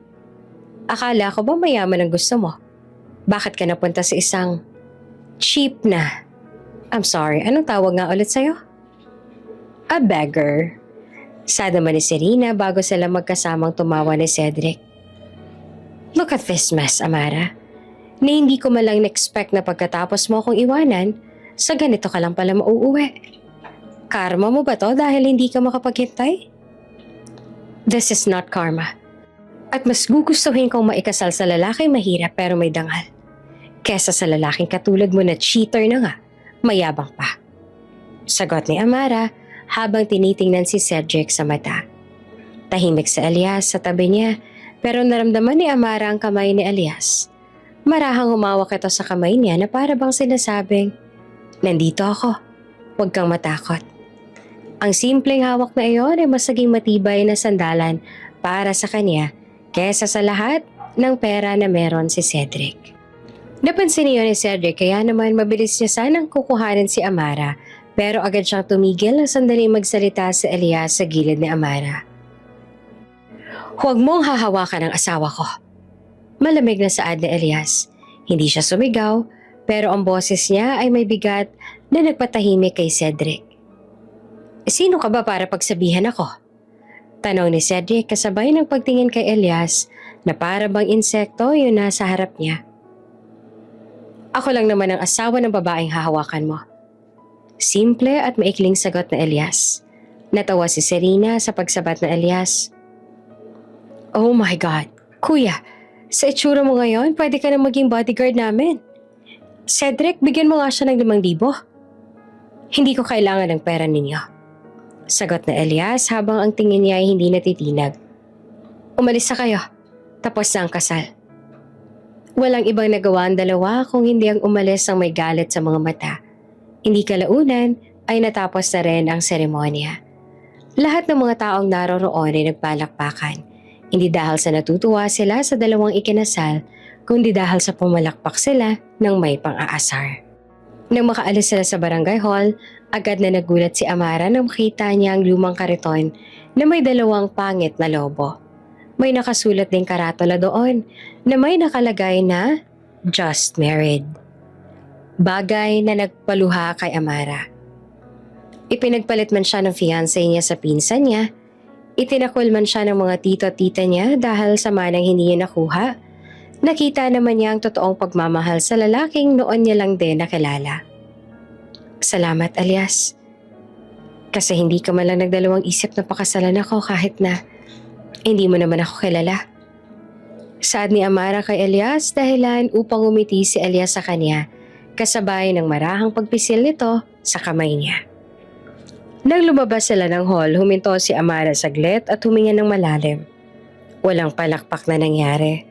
Akala ko ba mayaman ang gusto mo? Bakit ka napunta sa isang cheap na... I'm sorry, anong tawag nga ulit sa'yo? A beggar. Sad naman ni Serena bago sila magkasamang tumawa ni Cedric. Look at this mess, Amara. Na hindi ko malang na-expect na pagkatapos mo akong iwanan, sa ganito ka lang pala mauuwi. Karma mo ba to dahil hindi ka makapaghintay? This is not karma. At mas gugustuhin kong maikasal sa lalaking mahirap pero may dangal. Kesa sa lalaking katulad mo na cheater na nga. Mayabang pa. Sagot ni Amara habang tinitingnan si Cedric sa mata. Tahimik si Elias sa tabi niya pero naramdaman ni Amara ang kamay ni Elias. Marahang humawak ito sa kamay niya na para bang sinasabing, nandito ako, huwag kang matakot. Ang simpleng hawak na iyon ay mas naging matibay na sandalan para sa kanya kesa sa lahat ng pera na meron si Cedric. Napansin niyo ni Cedric kaya naman mabilis niya sanang kukuhanin si Amara pero agad siyang tumigil ng sandali magsalita si Elias sa gilid ni Amara. Huwag mong hahawakan ang asawa ko. Malamig na saad ni Elias. Hindi siya sumigaw pero ang boses niya ay may bigat na nagpatahimik kay Cedric. Sino ka ba para pagsabihan ako? Tanong ni Cedric kasabay ng pagtingin kay Elias na para bang insekto yung nasa harap niya. Ako lang naman ang asawa ng babaeng hahawakan mo. Simple at maikling sagot na Elias. Natawa si Serena sa pagsabat na Elias. Oh my God, kuya, sa itsura mo ngayon, pwede ka na maging bodyguard namin. Cedric, bigyan mo nga siya ng 5,000. Hindi ko kailangan ng pera ninyo. Sagot na Elias habang ang tingin niya ay hindi natitinag. Umalis na kayo. Tapos na ang kasal. Walang ibang nagawa ang dalawa kung hindi ang umalis ang may galit sa mga mata. Hindi kalaunan ay natapos na rin ang seremonya. Lahat ng mga taong naroroon ay nagpalakpakan. Hindi dahil sa natutuwa sila sa dalawang ikinasal, kundi dahil sa pumalakpak sila ng may pang-aasar. Nang makaalis sila sa barangay hall, agad na nagulat si Amara nang makita niya ang lumang kariton na may 2 pangit na lobo. May nakasulat ding karatula doon na may nakalagay na Just Married. Bagay na nagpaluha kay Amara. Ipinagpalit man siya ng fiancé niya sa pinsan niya, itinakol man siya ng mga tito-tita niya dahil sa manang hindi niya nakuha, nakita naman niya ang totoong pagmamahal sa lalaking noon niya lang din nakilala. Salamat, Elias. Kasi hindi ka man lang nagdalawang isip na pakasalan ako kahit na Hindi mo naman ako kilala. Saad ni Amara kay Elias dahilan upang umiti si Elias sa kanya kasabay ng marahang pagpisil nito sa kamay niya. Nang lumabas sila ng hall, huminto si Amara saglit at huminga ng malalim. Walang palakpak na nangyari.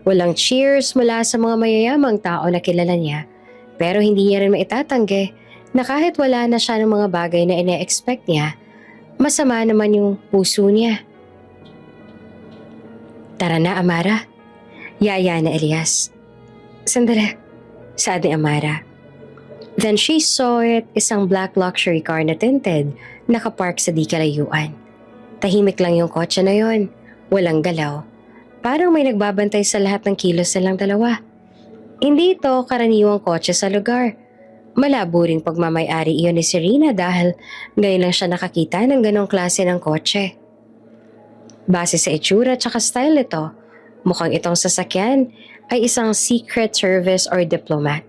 Walang cheers mula sa mga mayayamang tao na kilala niya. Pero hindi niya rin maitatanggi na kahit wala na siya ng mga bagay na ine-expect niya, masama naman yung puso niya. Tara na, Amara. Yaya na Elias. Sandali. Saad ni Amara. Then she saw it, isang black luxury car na tinted, nakapark sa di kalayuan. Tahimik lang yung kotse na yon, walang galaw. Parang may nagbabantay sa lahat ng kilos nilang dalawa. Hindi ito karaniwang kotse sa lugar. Malabo ring pagmamay-ari iyon ni Serena dahil ngayon lang siya nakakita ng ganong klase ng kotse. Base sa itsura at style nito, mukhang itong sasakyan ay isang Secret Service or diplomat.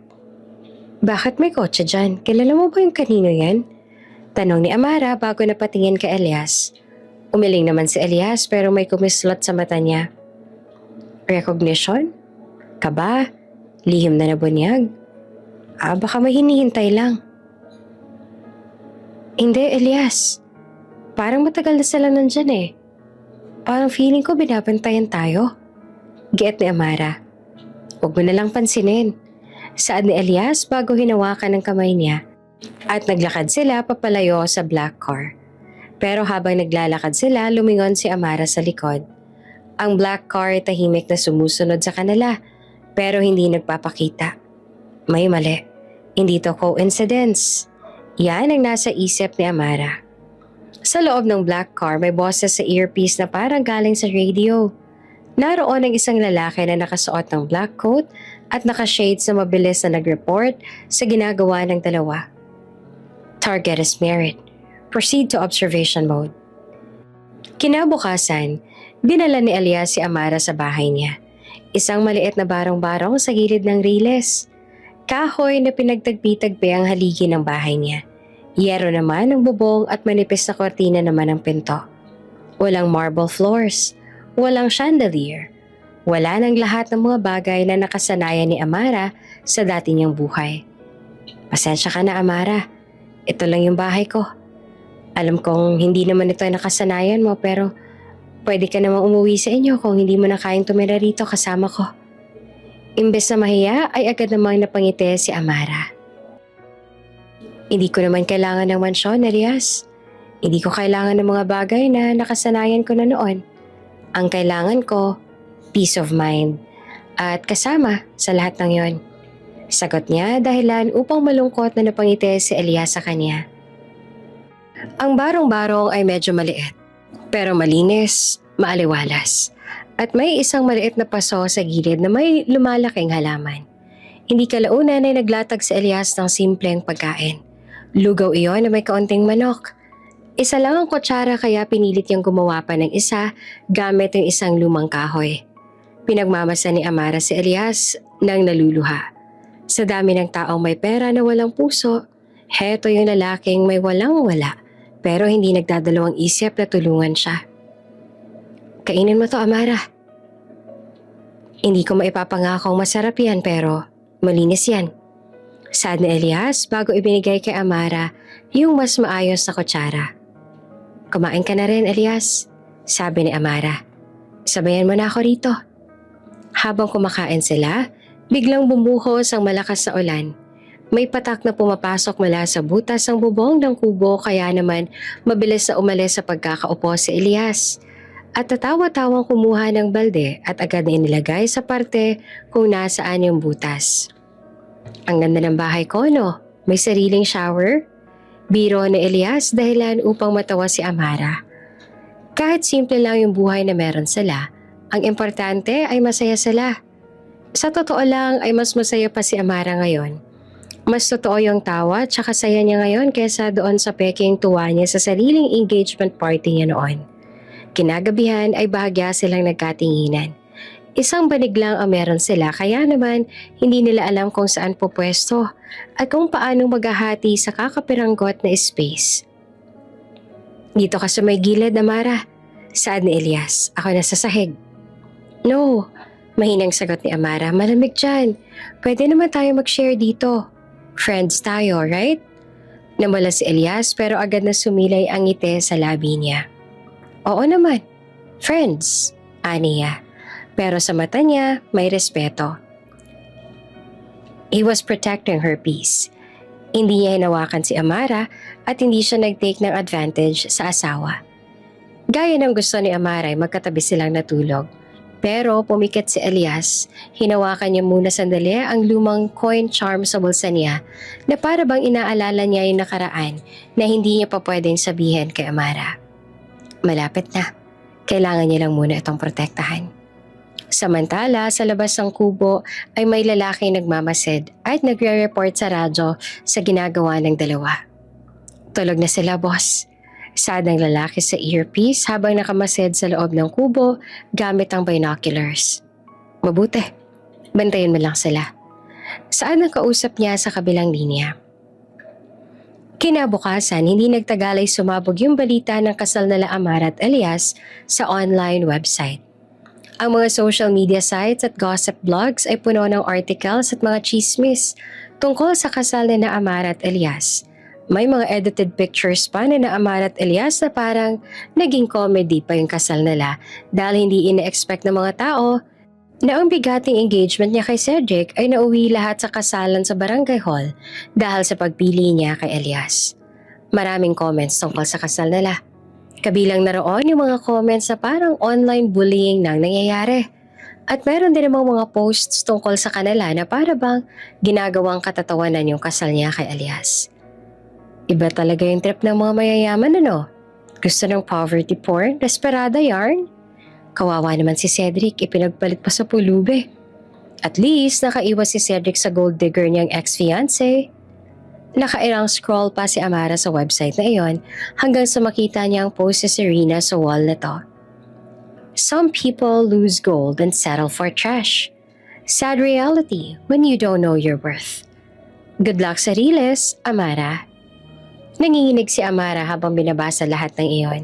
Bakit may kotse dyan? Kilala mo ba yung kanino yan? Tanong ni Amara bago napatingin kay Elias. Umiling naman si Elias pero may kumislot sa mata niya. Recognition? Kaba? Lihim na nabunyag? Baka may hinihintay lang. Hindi, Elias. Parang matagal na sila nandyan eh. Parang feeling ko binabantayan tayo. Giit ni Amara. Huwag mo na lang pansinin. Saad ni Elias bago hinawakan ng kamay niya at naglakad sila papalayo sa black car. Pero habang naglalakad sila, lumingon si Amara sa likod. Ang black car tahimik na sumusunod sa kanila pero hindi nagpapakita. May mali. Hindi to coincidence. Yan ang nasa isip ni Amara. Sa loob ng black car may boses sa earpiece na parang galing sa radio. Naroon ang isang lalaki na nakasuot ng black coat at nakashades na mabilis na nag-report sa ginagawa ng dalawa. Target is married. Proceed to observation mode. Kinabukasan, dinala ni Elias si Amara sa bahay niya. Isang maliit na barong-barong sa gilid ng riles. Kahoy na pinagtagpi-tagpi ang haligi ng bahay niya. Yero naman ang bubong at manipis na kortina naman ang pinto. Walang marble floors. Walang chandelier. Wala nang lahat ng mga bagay na nakasanayan ni Amara sa dati niyang buhay. Pasensya ka na, Amara. Ito lang yung bahay ko. Alam kong hindi naman ito ang nakasanayan mo pero pwede ka namang umuwi sa inyo kung hindi mo na kayang tumira rito kasama ko. Imbes na mahiya ay agad namang napangiti si Amara. Hindi ko naman kailangan ng mansyon, Elias. Hindi ko kailangan ng mga bagay na nakasanayan ko na noon. Ang kailangan ko, peace of mind. At kasama sa lahat ng yon. Sagot niya dahilan upang malungkot na napangiti si Elias sa kanya. Ang barong-barong ay medyo maliit, pero malinis, maaliwalas. At may isang maliit na paso sa gilid na may lumalaking halaman. Hindi kalaunan ay naglatag si Elias ng simpleng pagkain. Lugaw iyon na may kaunting manok. Isa lang ang kutsara kaya pinilit niyang gumawa pa ng isa gamit ang isang lumang kahoy. Pinagmamasa ni Amara si Elias nang naluluha. Sa dami ng taong may pera na walang puso, heto yung lalaking may walang-wala pero hindi nagdadalawang isip na tulungan siya. Kainin mo to, Amara. Hindi ko maipapangakong masarap yan pero malinis yan. Saad ni Elias bago ibinigay kay Amara yung mas maayos na kutsara. Kumain ka na rin, Elias, sabi ni Amara. Sabayan mo na ako rito. Habang kumakain sila, biglang bumuhos ang malakas na ulan. May patak na pumapasok mula sa butas ng bubong ng kubo kaya naman mabilis na umalis sa pagkakaupo si Elias. At tatawa-tawang kumuha ng balde at agad na inilagay sa parte kung nasaan yung butas. Ang ganda ng bahay ko, no? May sariling shower? Biro ni Elias dahilan upang matawa si Amara. Kahit simple lang yung buhay na meron sila, ang importante ay masaya sila. Sa totoo lang ay mas masaya pa si Amara ngayon. Mas totoo yung tawa at saka saya niya ngayon kaysa doon sa peking tuwa niya sa sariling engagement party niya noon. Kinagabihan ay bahagya silang nagkatinginan. Isang banig lang ang meron sila kaya naman hindi nila alam kung saan pupwesto at kung paanong maghahati sa kakapiranggot na space. Dito ka sa may gilid, Amara. Saad ni Elias, ako nasa sahig. No, mahinang sagot ni Amara, malamig dyan. Pwede naman tayo mag-share dito. Friends tayo, right? Namula si Elias pero agad na sumilay ang ngiti sa labi niya. Oo naman, friends, aniya. Pero sa mata niya, may respeto. He was protecting her peace. Hindi niya hinawakan si Amara at hindi siya nag-take ng advantage sa asawa. Gaya ng gusto ni Amara ay magkatabi silang natulog. Pero pumikit si Elias, hinawakan niya muna sandali ang lumang coin charm sa bulsa niya na para bang inaalala niya yung nakaraan na hindi niya pa pwedeng sabihin kay Amara. Malapit na, kailangan niya lang muna itong protektahan. Samantala, sa labas ng kubo ay may lalaking nagmamasid at nagre-report sa radyo sa ginagawa ng dalawa. Tulog na sila, boss. Sad ang lalaki sa earpiece habang nakamasid sa loob ng kubo gamit ang binoculars. Mabuti, bantayan mo lang sila. Saan ang kausap niya sa kabilang linya? Kinabukasan, hindi nagtagal ay sumabog yung balita ng kasal nila Amara at Elias sa online website. Ang mga social media sites at gossip blogs ay puno ng articles at mga chismis tungkol sa kasal ni Amara at Elias. May mga edited pictures pa ni Amara at Elias na parang naging comedy pa yung kasal nila dahil hindi ina-expect ng mga tao na ang bigating engagement niya kay Cedric ay nauwi lahat sa kasalan sa barangay hall dahil sa pagpili niya kay Elias. Maraming comments tungkol sa kasal nila. Kabilang na roon yung mga comments na parang online bullying nang nangyayari. At meron din namang mga posts tungkol sa kanila na para bang ginagawang katatawanan yung kasal niya kay Elias. Iba talaga yung trip ng mga mayayaman, ano? Gusto ng poverty porn, desperada yarn? Kawawa naman si Cedric, ipinagpalit pa sa pulube. At least nakaiwas si Cedric sa gold digger niyang ex-fiancé. Nakairang scroll pa si Amara sa website na iyon hanggang sa makita niya ang post si Serena sa wall na to. Some people lose gold and settle for trash. Sad reality when you don't know your worth. Good luck sa Riles, Amara. Nanginginig si Amara habang binabasa lahat ng iyon.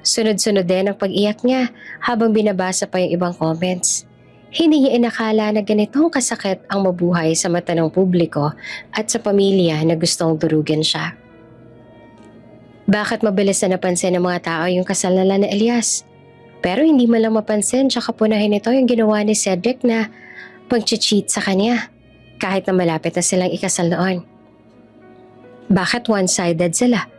Sunod-sunod din ang pag-iyak niya habang binabasa pa yung ibang comments. Hindi niya inakala na ganitong kasakit ang mabuhay sa mata ng publiko at sa pamilya na gustong durugin siya. Bakit mabilis na napansin ng mga tao yung kasal nila ni Elias? Pero hindi man lang mapansin tsaka punahin ito yung ginawa ni Cedric na pag-cheat sa kanya kahit na malapit na silang ikasal noon. Bakit one-sided sila?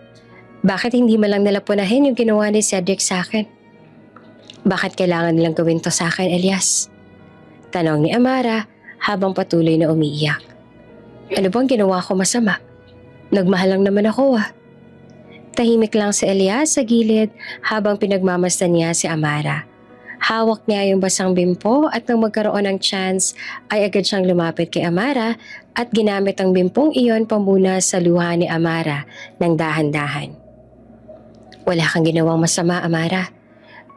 Bakit hindi man lang nila punahin yung ginawa ni Cedric sa akin? Bakit kailangan nilang gawin to sa akin, Elias? Tanong ni Amara habang patuloy na umiiyak. Ano bang ginawa ko masama? Nagmahal lang naman ako ah. Tahimik lang si Elias sa gilid habang pinagmamasdan niya si Amara. Hawak niya yung basang bimpo at nang magkaroon ng chance ay agad siyang lumapit kay Amara at ginamit ang bimpong iyon pamuna sa luha ni Amara ng dahan-dahan. Wala kang ginawang masama, Amara.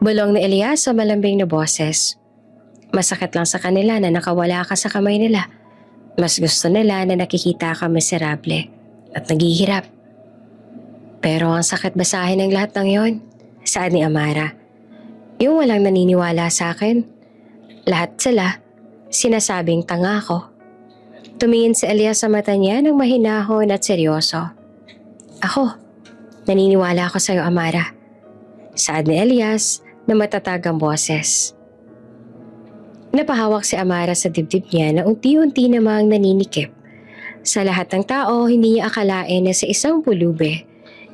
Bulong ni Elias sa malambing na boses. Masakit lang sa kanila na nakawala ka sa kamay nila. Mas gusto nila na nakikita ka miserable at naghihirap. Pero ang sakit basahin ng lahat ng yon, saad ni Amara. Yung walang naniniwala sa akin. Lahat sila, sinasabing tanga ko. Tumingin si Elias sa mata niya ng mahinahon at seryoso. Ako, naniniwala ako sa'yo, Amara. Saad ni Elias na matatag ang boses. Napahawak si Amara sa dibdib niya na unti-unti namang naninikip. Sa lahat ng tao, hindi niya akalain na sa isang pulube,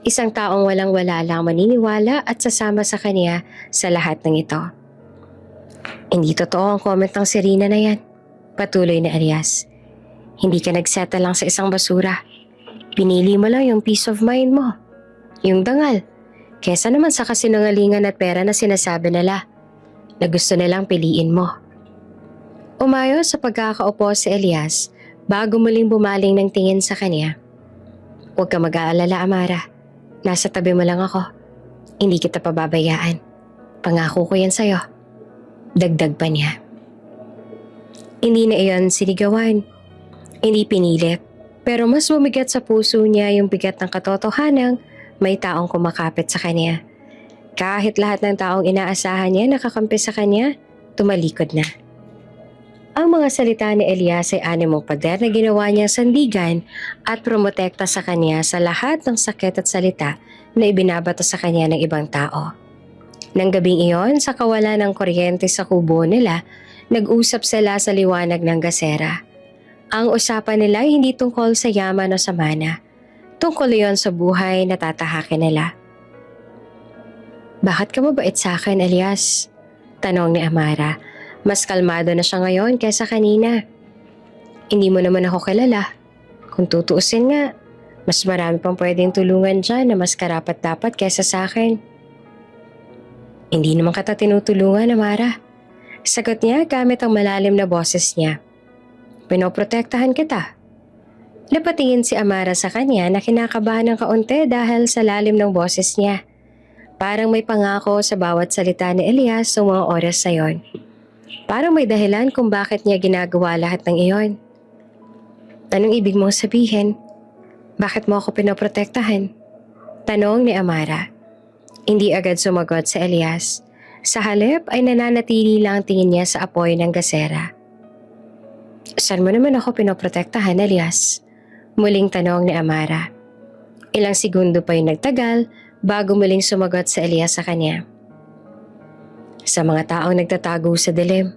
isang taong walang-wala lang maniniwala at sasama sa kanya sa lahat ng ito. Hindi totoo ang comment ng Serena na yan. Patuloy na Elias. Hindi ka nagsettle lang sa isang basura. Pinili mo lang yung peace of mind mo. Yung dangal. Kesa naman sa kasinungalingan at pera na sinasabi nila na gusto nilang piliin mo. Umayos sa pagkakaupo si Elias bago muling bumaling ng tingin sa kanya. Huwag ka mag-aalala, Amara. Nasa tabi mo lang ako. Hindi kita pababayaan. Pangako ko yan sa'yo. Dagdag pa niya. Hindi na iyon sinigawan. Hindi pinilit. Pero mas bumigat sa puso niya yung bigat ng katotohanang may taong kumakapit sa kanya. Kahit lahat ng taong inaasahan niya nakakampi sa kanya, tumalikod na. Ang mga salita ni Elias ay animong pader na ginawa niyang sandigan at promotekta sa kanya sa lahat ng sakit at salita na ibinabato sa kanya ng ibang tao. Nang gabing iyon, sa kawalan ng kuryente sa kubo nila, nag-usap sila sa liwanag ng gasera. Ang usapan nila ay hindi tungkol sa yaman o sa mana. Tungkol iyon sa buhay na tatahakin nila. "Bakit ka mabait sa akin, Elias?" tanong ni Amara. Mas kalmado na siya ngayon kaysa kanina. "Hindi mo naman ako kilala. Kung tutuusin nga, mas marami pang pwedeng tulungan dyan na mas karapat-dapat kaysa sa akin." "Hindi naman kita tinutulungan, Amara." Sagot niya gamit ang malalim na boses niya. "Pinoprotektahan kita." Napatingin si Amara sa kanya na kinakabahan ng kaunti dahil sa lalim ng boses niya. Parang may pangako sa bawat salita ni Elias sa mga oras na yon. Parang may dahilan kung bakit niya ginagawa lahat ng iyon. "Anong ibig mong sabihin? Bakit mo ako pinoprotektahan?" tanong ni Amara. Hindi agad sumagot si Elias. Sa halip ay nananatili lang ang tingin niya sa apoy ng gasera. "Saan mo naman ako pinoprotektahan, Elias?" muling tanong ni Amara. Ilang segundo pa yung nagtagal bago muling sumagot si Elias sa kanya. "Sa mga taong nagtatago sa dilim."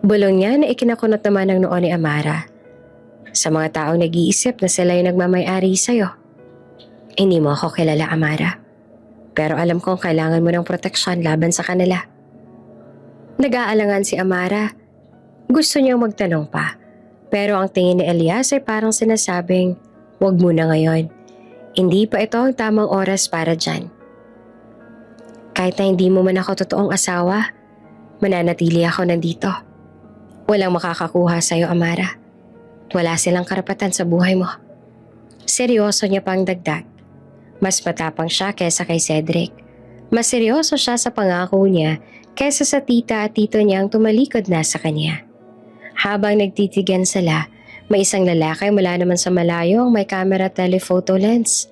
Bulong niya na ikinakunot naman ng noo ni Amara. "Sa mga taong nag-iisip na sila yung nagmamay-ari sa'yo." "Hindi mo ako kilala, Amara. Pero alam kong kailangan mo ng proteksyon laban sa kanila." Nag-aalangan si Amara. Gusto niyang magtanong pa. Pero ang tingin ni Elias ay parang sinasabing, "Huwag muna ngayon. Hindi pa ito ang tamang oras para dyan." "Kahit na hindi mo man ako totoong asawa, mananatili ako nandito. Walang makakakuha sa'yo, Amara. Wala silang karapatan sa buhay mo." Seryoso niya pang dagdag. Mas matapang siya kaysa kay Cedric. Mas seryoso siya sa pangako niya kaysa sa tita at tito niyang tumalikod na sa kanya. Habang nagtitigan sila, may isang lalaki mula naman sa malayo ang may camera telephoto lens.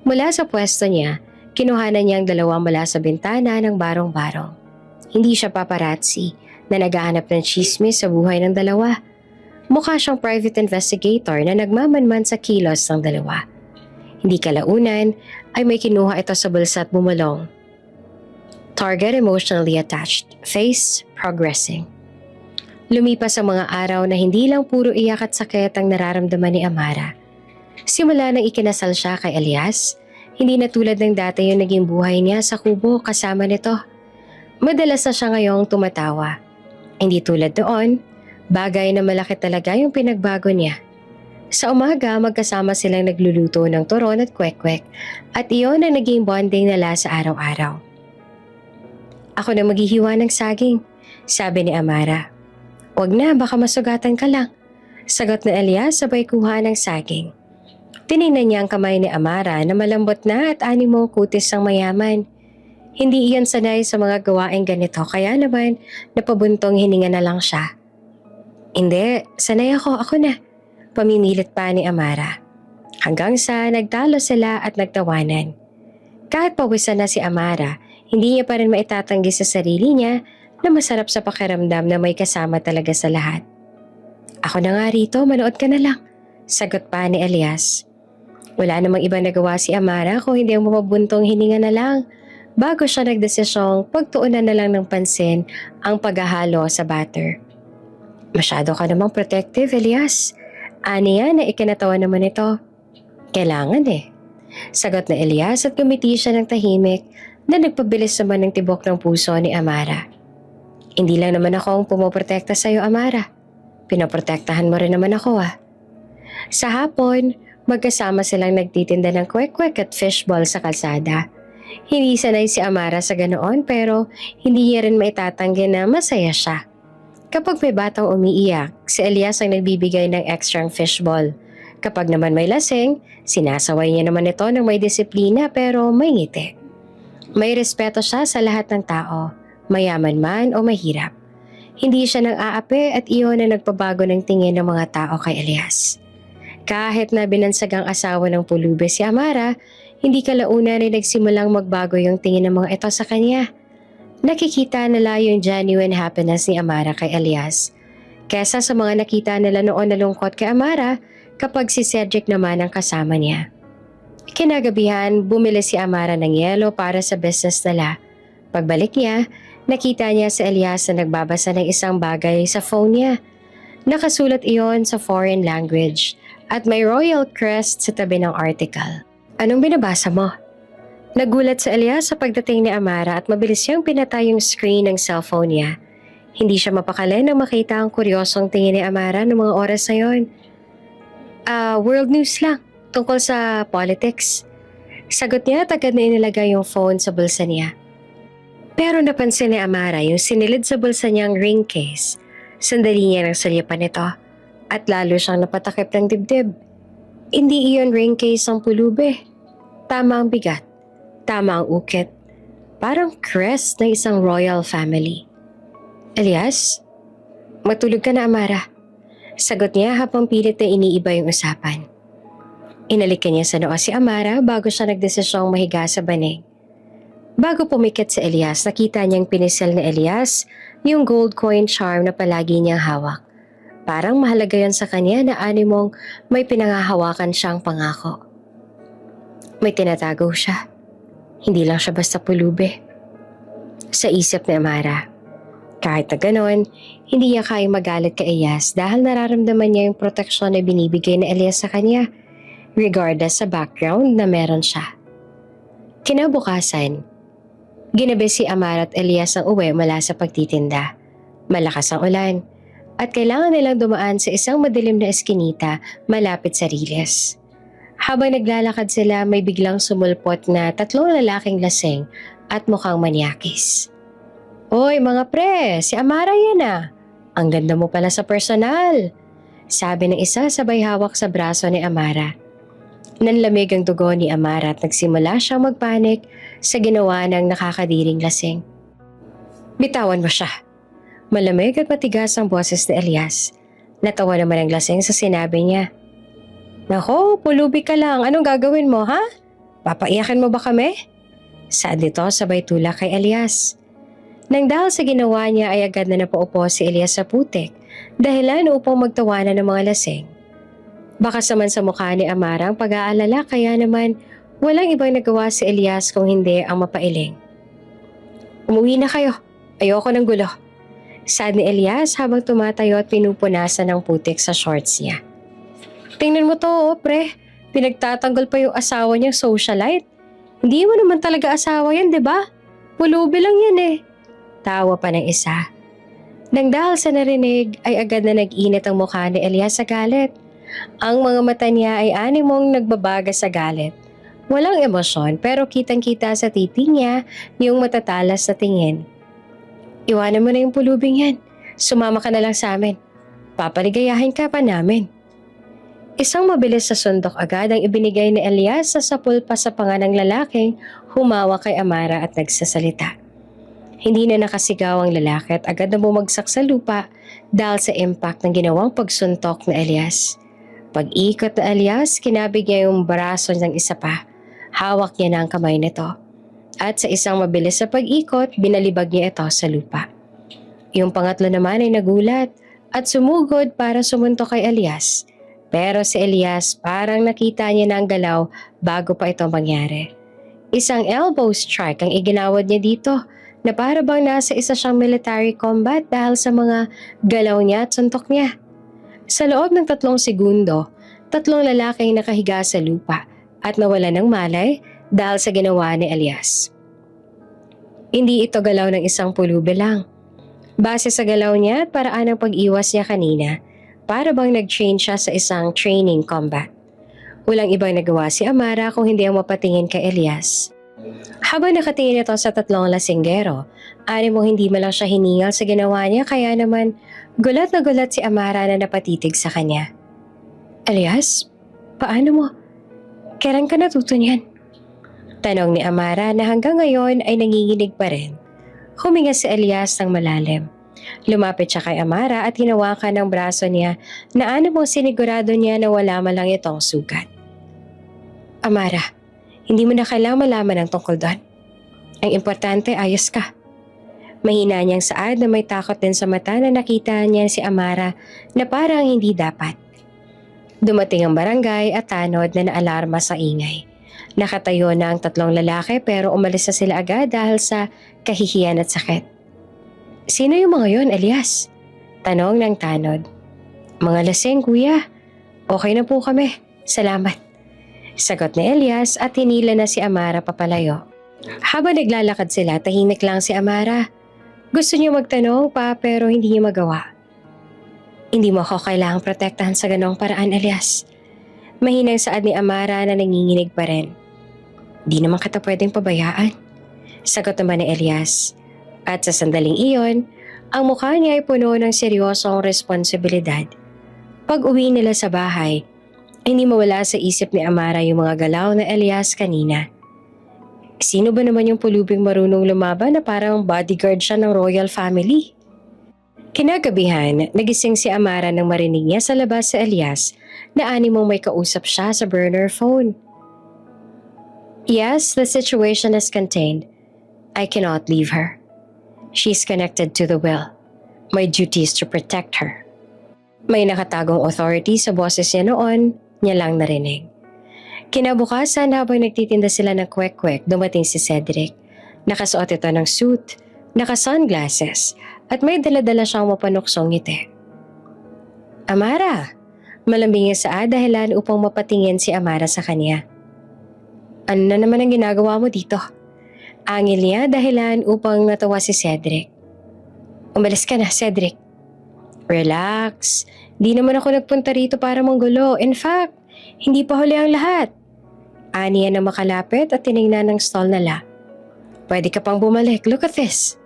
Mula sa pwesto niya, kinuhanan niya ang dalawa mula sa bintana ng barong-barong. Hindi siya paparazzi na naghahanap ng chismis sa buhay ng dalawa. Mukha siyang private investigator na nagmamanman sa kilos ng dalawa. Hindi kalaunan ay may kinuha ito sa bulsa at bumulong. "Target emotionally attached, face progressing." Lumipas ang mga araw na hindi lang puro iyak at sakit ang nararamdaman ni Amara. Simula nang ikinasal siya kay Elias, hindi na tulad ng dati yung naging buhay niya sa kubo kasama nito. Madalas na siya ngayong tumatawa. Hindi tulad doon, bagay na malaki talaga yung pinagbago niya. Sa umaga, magkasama silang nagluluto ng turon at kwek-kwek at iyon ang naging bonding nila sa araw-araw. "Ako na maghihiwa ng saging," sabi ni Amara. "Wag na, baka masugatan ka lang," sagot na Elias sabay kuha ng saging. Tiningnan niya ang kamay ni Amara na malambot na at animo kutis ang mayaman. Hindi iyan sanay sa mga gawaing ganito kaya naman napabuntong hininga na lang siya. "Hindi, sanay ako na," pamimilit pa ni Amara. Hanggang sa nagtalo sila at nagtawanan. Kahit pawisan na si Amara, hindi niya pa rin maitatanggi sa sarili niya na masarap sa pakiramdam na may kasama talaga sa lahat. "Ako na nga rito, manood ka na lang," sagot pa ni Elias. Wala namang ibang nagawa si Amara kung hindi ang mapabuntong hininga na lang bago siya nagdesisyong pagtuunan na lang ng pansin ang paghahalo sa batter. "Masyado ka namang protective, Elias." Aniya na ikinatawa naman ito. "Kailangan eh," sagot na Elias at gumiti siya ng tahimik na nagpabilis naman ng tibok ng puso ni Amara. "Hindi lang naman ako ang pumoprotekta sa'yo, Amara. Pinoprotektahan mo rin naman ako ah." Sa hapon, magkasama silang nagtitinda ng kwek-kwek at fishball sa kalsada. Hindi sanay si Amara sa ganoon pero hindi niya rin maitatanggi na masaya siya. Kapag may batang umiiyak, si Elias ang nagbibigay ng extrang fishball. Kapag naman may lasing, sinasaway niya naman ito ng may disiplina pero may ngiti. May respeto siya sa lahat ng tao, mayaman man o mahirap. Hindi siya nang-aapi at iyon ang nagpabago ng tingin ng mga tao kay Elias. Kahit na binansagang asawa ng pulubi si Amara, hindi kalaunan ay nagsimulang magbago yung tingin ng mga ito sa kanya. Nakikita nila yung genuine happiness ni Amara kay Elias, kesa sa mga nakita nila noon na lungkot kay Amara kapag si Cedric naman ang kasama niya. Kinagabihan, bumili si Amara ng yelo para sa business nila. Pagbalik niya, nakita niya si Elias na nagbabasa ng isang bagay sa phone niya. Nakasulat iyon sa foreign language at may royal crest sa tabi ng article. Anong binabasa mo? Nagulat si Elias sa pagdating ni Amara at mabilis siyang pinatay yung screen ng cellphone niya. Hindi siya mapakali nang makita ang kuryosong tingin ni Amara ng mga oras na yun. World news lang, tungkol sa politics. Sagot niya at agad na inilagay yung phone sa bulsa niya. Pero napansin ni Amara yung sinilid sa bulsa niyang ring case. Sandali niya nang salyapan ito at lalo siyang napatakip ng dibdib. Hindi iyon ring case ang pulube. Tama ang bigat. Tama ang ukit. Parang crest ng isang royal family. Elias, matulog ka na, Amara. Sagot niya habang pilit na iniiba yung usapan. Inalikan niya sa noo si Amara bago siya nagdesisyong mahiga sa banig. Bago pumikit si Elias, nakita niyang pinisel ni Elias yung gold coin charm na palagi niyang hawak. Parang mahalaga yan sa kanya na animong may pinangahawakan siyang pangako. May tinatago siya. Hindi lang siya basta pulube. Sa isip ni Amara. Kahit na ganon, hindi niya kayang magalit kay Elias dahil nararamdaman niya yung proteksyon na binibigay ni Elias sa kanya, regardless sa background na meron siya. Kinabukasan, ginabi si Amara at Elias ang uwi mula sa pagtitinda. Malakas ang ulan at kailangan nilang dumaan sa isang madilim na eskinita malapit sa Riles. Habang naglalakad sila, may biglang sumulpot na 3 lalaking lasing at mukhang manyakis. "Oy mga pre, si Amara yan ah. Ang ganda mo pala sa personal," sabi ng isa sabay hawak sa braso ni Amara. Nanlamig ang dugo ni Amara at nagsimula siyang magpanik sa ginawa ng nakakadiring lasing. "Bitawan mo siya." Malamig at matigas ang boses ni Elias. Natawa naman ang lasing sa sinabi niya. "Nako, pulubi ka lang. Anong gagawin mo, ha? Papaiyakin mo ba kami?" Saad nito sabay tulak kay Elias. Nang dahil sa ginawa niya ay agad na napaupo si Elias sa putik dahilan upang magtawanan ng mga lasing. Baka saman sa mukha ni Amara ang pag-aalala kaya naman walang ibang nagawa si Elias kung hindi ang mapailing. "Umuwi na kayo. Ayoko ng gulo." Saad ni Elias habang tumatayo at pinupunasan ng putik sa shorts niya. "Tingnan mo to, pre. Pinagtatanggol pa yung asawa niyang socialite. Hindi mo naman talaga asawa yan, di ba? Pulubi lang yan eh." Tawa pa ng isa. Nang dahil sa narinig ay agad na nag-init ang mukha ni Elias sa galit. Ang mga mata niya ay animong nagbabaga sa galit. Walang emosyon pero kitang-kita sa titi niya yung matatalas na tingin. "Iwanan mo na yung pulubing yan. Sumama ka na lang sa amin. Papaligayahin ka pa namin." Isang mabilis sa sundok agad ang ibinigay ni Elias sa sapul pa sa panga ng lalaking humawa kay Amara at nagsasalita. Hindi na nakasigaw ang lalaki at agad na bumagsak sa lupa dahil sa impact ng ginawang pagsuntok ni Elias. Pag-ikot na Elias, kinabig niya yung braso ng isa pa. Hawak niya na ang kamay nito. At sa isang mabilis sa pag-ikot, binalibag niya ito sa lupa. Yung pangatlo naman ay nagulat at sumugod para sumuntok kay Elias. Pero si Elias parang nakita niya na ang galaw bago pa ito mangyari. Isang elbow strike ang iginawad niya dito na para bang nasa isa siyang military combat dahil sa mga galaw niya at suntok niya. Sa loob ng 3 segundo, 3 lalaking nakahiga sa lupa at nawala ng malay dahil sa ginawa ni Elias. Hindi ito galaw ng isang pulube lang. Base sa galaw niya at paraan ng pag-iwas niya kanina, para bang nag-train siya sa isang training combat. Walang ibang nagawa si Amara kung hindi ang mapatingin kay Elias. Habang nakatingin ito sa 3 lasinggero, mong hindi man lang siya hiningal sa ginawa niya kaya naman gulat na gulat si Amara na napatitig sa kanya. "Elias, paano mo? Kailan ka natuto niyan?" Tanong ni Amara na hanggang ngayon ay nanginginig pa rin. Huminga si Elias ng malalim. Lumapit siya kay Amara at hinawakan ng braso niya na sinigurado niya na wala man lang itong sugat. "Amara, Hindi mo na kailangang malaman ang tungkol doon. Ang importante, ayos ka. Mahina niyang saad na may takot din sa mata na nakita niya si Amara na parang hindi dapat. Dumating ang barangay at tanod na naalarma sa ingay. Nakatayo na ang tatlong lalaki pero umalis na sila agad dahil sa kahihiyan at sakit. Sino yung mga yon, Elias? Tanong ng tanod. Mga lasing, kuya. Okay na po kami. Salamat. Sagot ni Elias at hinila na si Amara papalayo. Habang naglalakad sila, tahimik lang si Amara. Gusto niya magtanong pa pero hindi niya magawa. Hindi mo ako kailangang protektahan sa ganong paraan, Elias. Mahinang saad ni Amara na nanginginig pa rin. Di naman kita pwedeng pabayaan. Sagot naman ni Elias. At sa sandaling iyon, ang mukha niya ay puno ng seryosong responsibilidad. Pag uwi nila sa bahay, hindi mawala sa isip ni Amara yung mga galaw na Elias kanina. Sino ba naman yung pulubing marunong lumaban na parang bodyguard siya ng royal family? Kinagabihan, nagising si Amara nang marinig niya sa labas si Elias na animong may kausap siya sa burner phone. Yes, the situation is contained. I cannot leave her. She's connected to the will. My duty is to protect her. May nakatagong authority sa boses niya noon, niya lang narinig. Kinabukasan habang nagtitinda sila ng kwek-kwek, dumating si Cedric. Nakasuot ito ng suit, naka-sunglasses, at may dala-dala siyang mapanuksong ngiti. Amara! Malambing niya sa dahilan upang mapatingin si Amara sa kanya. Ano na naman ang ginagawa mo dito? Angil niya dahilan upang natawa si Cedric. Umalis ka na, Cedric. Relax. Di naman ako nagpunta rito para manggulo. In fact, hindi pa huli ang lahat. Aniya na makalapit at tinignan ng stall nila. Pwede ka pang bumalik. Look at this.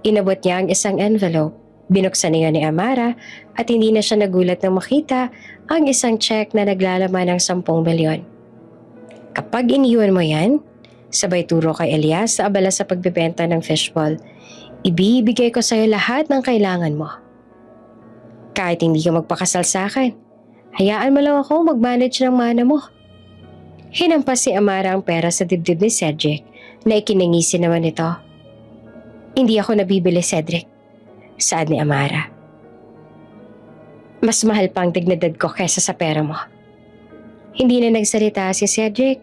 Inabot niya ang isang envelope. Binuksan niya ni Amara at hindi na siya nagulat nang makita ang isang check na naglalaman ng 10 milyon. Kapag iniwan mo yan, sabay turo kay Elias sa abala sa pagbebenta ng fishball, ibibigay ko sa'yo lahat ng kailangan mo. Kahit hindi ka magpakasal sa akin, hayaan mo lang ako mag-manage ng mana mo. Hinampas si Amara ang pera sa dibdib ni Cedric na ikinangisi naman ito. Hindi ako nabibili, Cedric. Saad ni Amara. Mas mahal pa ang dignidad ko kesa sa pera mo. Hindi na nagsalita si Cedric,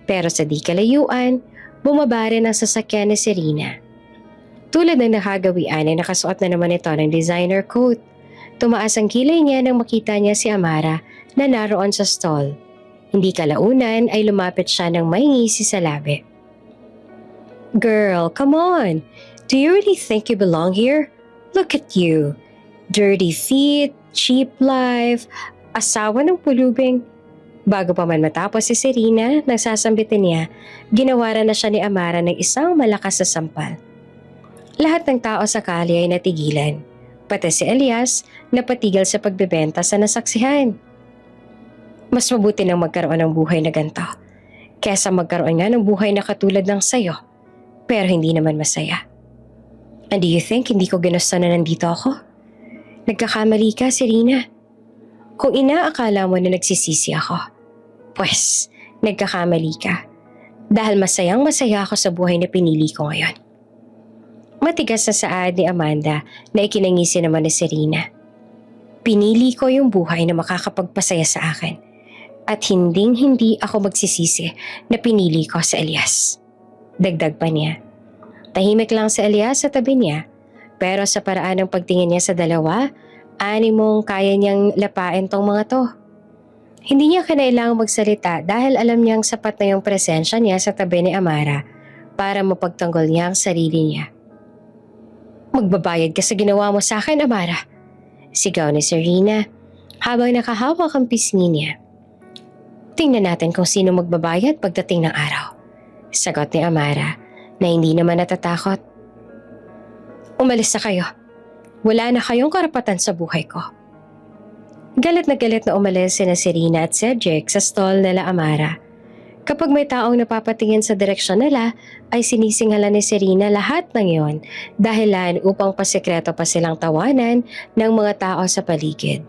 pero sa di kalayuan, bumaba rin ang sasakyan ni Serena. Tulad ng nakagawian ay nakasuot na naman ito ng designer coat. Tumaas ang kilay niya nang makita niya si Amara na naroon sa stall. Hindi kalaunan ay lumapit siya ng may ngisi sa labi. Girl, come on! Do you really think you belong here? Look at you. Dirty feet, cheap life, asawa ng pulubing. Bago pa man matapos si Serena, nagsasambitin niya, ginawaran na siya ni Amara ng isang malakas na sampal. Lahat ng tao sa kalye ay natigilan. Pati si Elias napatigil sa pagbebenta sa nasaksihan. Mas mabuti nang magkaroon ng buhay na ganito, kesa magkaroon nga ng buhay na katulad ng sayo, pero hindi naman masaya. And do you think hindi ko ginusto na nandito ako? Nagkakamali ka, Serena. Kung inaakala mo na nagsisisi ako, pues, nagkakamali ka. Dahil masayang masaya ako sa buhay na pinili ko ngayon. Matigas na saad ni Amanda na ikinangisi naman ni Serena. Pinili ko yung buhay na makakapagpasaya sa akin. At hinding-hindi ako magsisisi na pinili ko sa Elias. Dagdag pa niya. Tahimik lang si Elias sa tabi niya, pero sa paraan ng pagtingin niya sa dalawa, animong kaya niyang lapain tong mga to. Hindi niya kinailangang magsalita dahil alam niyang sapat na yung presensya niya sa tabi ni Amara para mapagtanggol niya ang sarili niya. Magbabayad ka sa ginawa mo sa akin, Amara. Sigaw ni Serena habang nakahawak ang pisngi niya. Tingnan natin kung sino magbabayad pagdating ng araw. Sagot ni Amara na hindi naman natatakot. Umalis na kayo. Wala na kayong karapatan sa buhay ko. Galit na umalis sina Serena at Cedric sa stall nila Amara. Kapag may taong napapatingin sa direksyon nila, ay sinisinghalan ni Serena lahat ng iyon dahilan upang pasikreto pa silang tawanan ng mga tao sa paligid.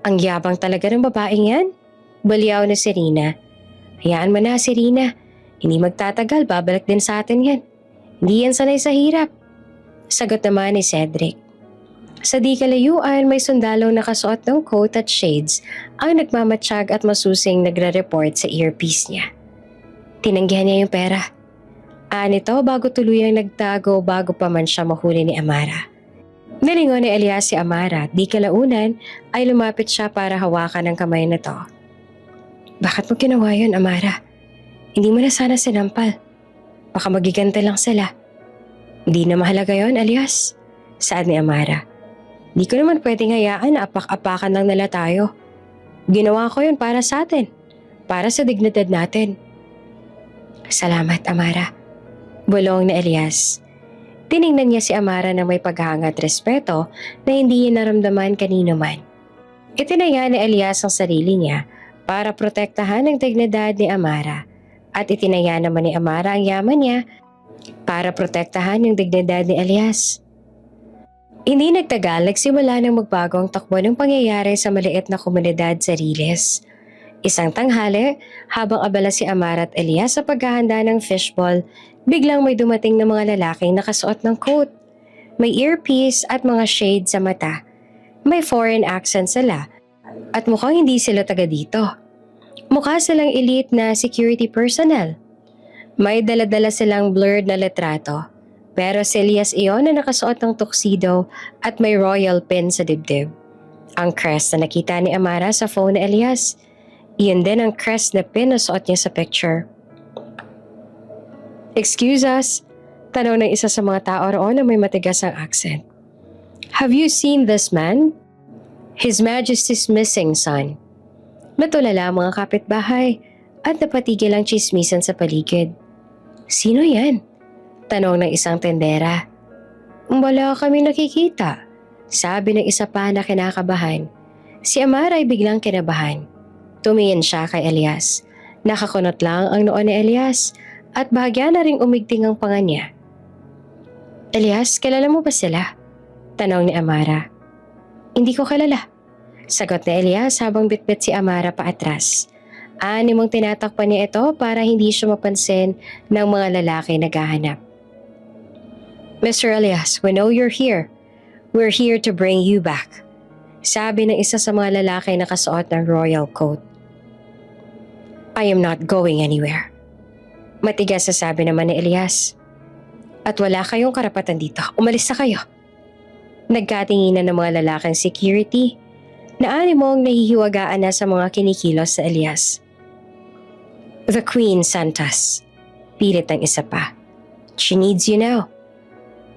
Ang yabang talaga ng babaeng yan, baliyaw ni Serena. Hayaan mo na si Rina. Hindi magtatagal, babalik din sa atin yan. Hindi yan sanay sa hirap. Sagot naman ni Cedric. Sa di kalayuan, may sundalong nakasuot ng coat at shades ang nagmamatsyag at masusing nagre-report sa earpiece niya. Tinanggihan niya yung pera. Nito bago tuluyang nagtago bago pa man siya mahuli ni Amara. Nalingon ni Elias si Amara at di kalaunan ay lumapit siya para hawakan ang kamay na to. Bakit mo ginawa yun, Amara? Hindi mo na sana sinampal. Baka magigante lang sila. Hindi na mahalaga yon, Elias. Saad ni Amara. Di ko naman pwedeng hayaan na apak-apakan lang nila tayo. Ginawa ko yun para sa atin. Para sa dignidad natin. Salamat, Amara. Bulong ni Elias. Tiningnan niya si Amara na may paghanga at respeto na hindi niya naramdaman kanino man. Itinaya ni Elias ang sarili niya para protektahan ang dignidad ni Amara at itinaya naman ni Amara ang yaman niya para protektahan yung dignidad ni Elias. Hindi nagtagal, nagsimula ng magbago ang takbo ng pangyayari sa maliit na komunidad sa Riles. Isang tanghali, habang abala si Amara at Elias sa paghahanda ng fishball, biglang may dumating na mga lalaking nakasuot ng coat. May earpiece at mga shade sa mata. May foreign accent sila at mukhang hindi sila taga dito. Mukha silang elite na security personnel. May dala-dala silang blurred na letrato. Pero si Elias iyon na nakasuot ng tuxedo at may royal pin sa dibdib. Ang crest na nakita ni Amara sa phone ni Elias. Iyon din ang crest na pin na suot niya sa picture. Excuse us, tanong ng isa sa mga tao roon na may matigas ang accent. Have you seen this man? His Majesty's missing son. Natulala ang mga kapitbahay at napatigil ang chismisan sa paligid. Sino yan? Tanong ng isang tendera. Wala kami nakikita. Sabi ng isa pa na kinakabahan. Si Amara ay biglang kinabahan. Tumingin siya kay Elias. Nakakunot lang ang noo ni Elias at bahagya na ring umigting ang panga niya. Elias, kilala mo ba sila? Tanong ni Amara. Hindi ko kilala. Sagot ni Elias habang bitbit si Amara paatras. Animong tinatakpan niya ito para hindi siya mapansin ng mga lalaki naghahanap. Mr. Elias, we know you're here. We're here to bring you back. Sabi ng isa sa mga lalaki na nakasuot ng royal coat. I am not going anywhere. Matigas sa sabi naman ni Elias. At wala kayong karapatan dito. Umalis na kayo. Nagkatinginan ng mga lalaking security na animong nahihiwagaan na sa mga kinikilos sa Elias. The Queen sent us. Pilit ang isa pa. She needs you now.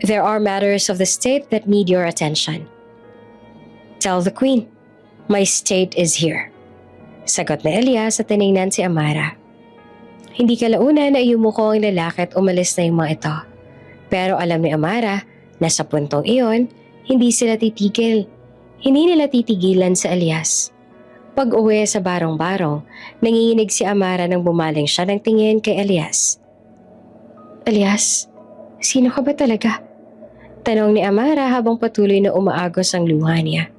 There are matters of the state that need your attention. Tell the Queen, my state is here. Sagot na Elias at tinignan si Amara. Hindi kalaunan na yumuko ang lalaki at umalis na yung mga ito. Pero alam ni Amara na sa puntong iyon, hindi sila titigil. Hindi nila titigilan sa Elias. Pag-uwi sa barong-barong, nanginginig si Amara nang bumaling siya ng tingin kay Elias. Elias, sino ka ba talaga? Tanong ni Amara habang patuloy na umaagos ang luha niya.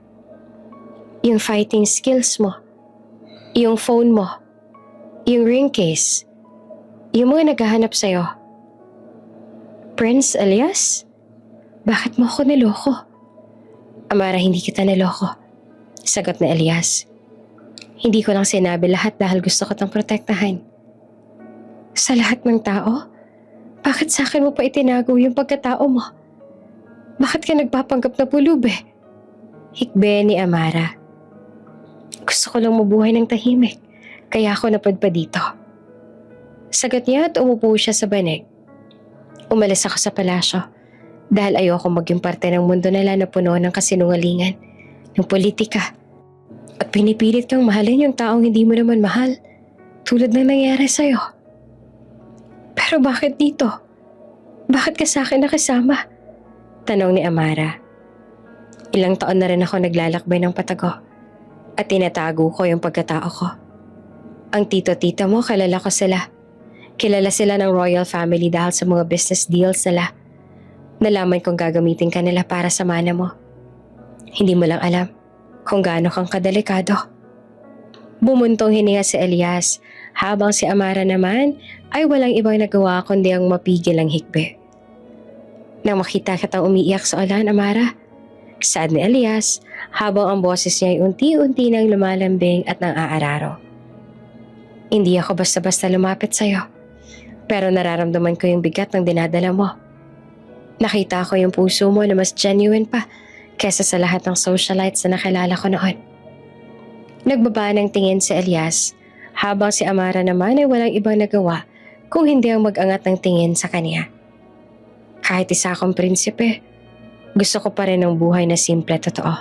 Yung fighting skills mo, yung phone mo, yung ring case, yung mga naghahanap sa'yo. Prince Elias? Bakit mo ako niloko? Amara, hindi kita niloko. Sagot na Elias. Hindi ko lang sinabi lahat dahil gusto ko tang protektahan. Sa lahat ng tao? Bakit sa akin mo pa itinago yung pagkatao mo? Bakit ka nagpapanggap na pulube? Hikbe ni Amara. Gusto ko lang mabuhay ng tahimik, kaya ako napadpad dito. Sagot niya at umupo siya sa banig. Umalis ako sa palasyo dahil ayoko maging parte ng mundo nila na puno ng kasinungalingan, ng politika. At pinipilit kang mahalin yung taong hindi mo naman mahal, tulad ng nangyari sa'yo. Pero bakit dito? Bakit ka sa akin nakasama? Tanong ni Amara. Ilang taon na rin ako naglalakbay ng patago at tinatago ko yung pagkatao ko. Ang tito-tita mo, kilala ko sila. Kilala sila ng royal family dahil sa mga business deals nila. Nalaman kong gagamitin ka nila para sa mana mo. Hindi mo lang alam kung gaano kang kadelikado. Bumuntong hininga si Elias habang si Amara naman ay walang ibang nagawa kundi ang mapigil ang hikbi. Nang makita kitang umiiyak sa ulan, Amara, saad ni Elias habang ang boses niya ay unti-unti nang lumalambing at nang aararo. Hindi ako basta-basta lumapit sa'yo, pero nararamdaman ko yung bigat ng dinadala mo. Nakita ko yung puso mo na mas genuine pa kesa sa lahat ng socialites na nakilala ko noon. Nagbaba ng tingin si Elias habang si Amara naman ay walang ibang nagawa kung hindi ang mag-angat ng tingin sa kanya. Kahit isa akong prinsipe, gusto ko pa rin ng buhay na simple at totoo.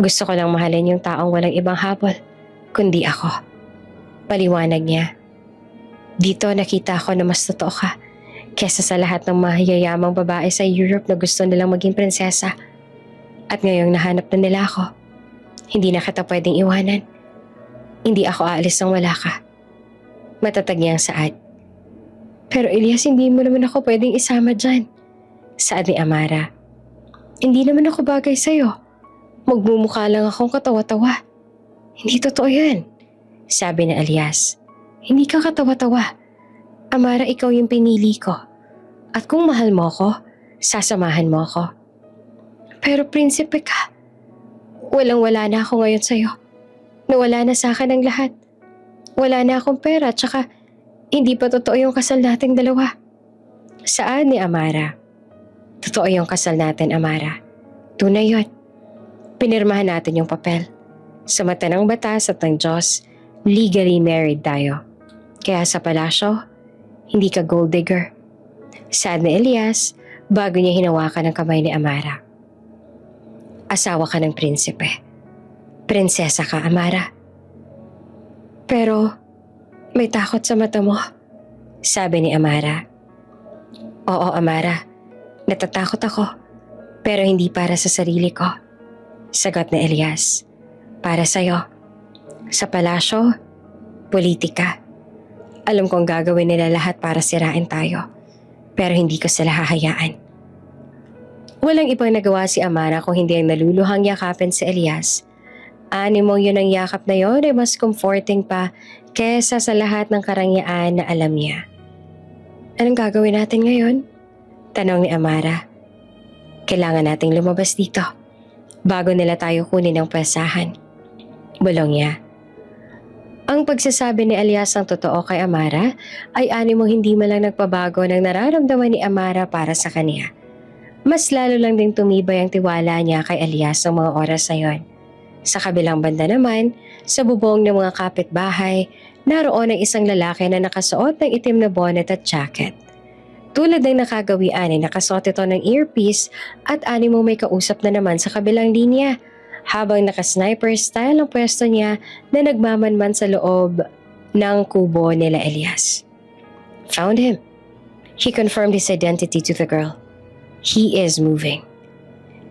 Gusto ko lang mahalin yung taong walang ibang habol, kundi ako. Paliwanag niya. Dito nakita ko na mas totoo ka kesa sa lahat ng mahiyayamang babae sa Europe na gusto nilang maging prinsesa. At ngayong nahanap na nila ako, hindi na kita pwedeng iwanan. Hindi ako aalis nang wala ka. Matatag niyang saad. Pero Elias, hindi mo naman ako pwedeng isama dyan. Saad ni Amara. Hindi naman ako bagay sa'yo. Magmumukha lang akong katawa-tawa. Hindi totoo yan. Sabi ni Elias. Hindi ka katawa-tawa. Amara, ikaw yung pinili ko. At kung mahal mo ako, sasamahan mo ako. Pero prinsipe ka. Walang-wala na ako ngayon sa'yo. Nawala na sa akin ang lahat. Wala na akong pera, tsaka hindi pa totoo yung kasal nating dalawa. Saan ni Amara? Totoo yung kasal natin, Amara. Tunay yun. Pinirmahan natin yung papel. Sa mata ng batas at ng Diyos, legally married tayo. Kaya sa palasyo, hindi ka gold digger. Saad ni Elias bago niya hinawakan ang kamay ni Amara. Asawa ka ng prinsipe. Prinsesa ka, Amara. Pero may takot sa mata mo, sabi ni Amara. Oo, Amara. Natatakot ako. Pero hindi para sa sarili ko. Sagot ni Elias. Para sa'yo. Sa palasyo, politika. Alam kong gagawin nila lahat para sirain tayo. Pero hindi ko sila hahayaan. Walang ibang nagawa si Amara kung hindi ang naluluhang yakapin si Elias. Animong yun ang yakap na yon ay mas comforting pa kesa sa lahat ng karangyaan na alam niya. Anong gagawin natin ngayon? Tanong ni Amara. Kailangan nating lumabas dito bago nila tayo kunin ang pwesahan. Bulong niya. Ang pagsasabi ni Elias ng totoo kay Amara ay animong hindi man lang nagpabago ng nararamdaman ni Amara para sa kanya. Mas lalo lang ding tumibay ang tiwala niya kay Elias ng mga oras na yon. Sa kabilang banda naman, sa bubong ng mga kapitbahay, naroon ang isang lalaki na nakasuot ng itim na bonnet at jacket. Tulad ng nakagawian ay nakasuot ito ng earpiece at animo may kausap na naman sa kabilang linya, habang naka-sniper style ang pwesto niya na nagmamanman sa loob ng kubo nila Elias. Found him. He confirmed his identity to the girl. He is moving.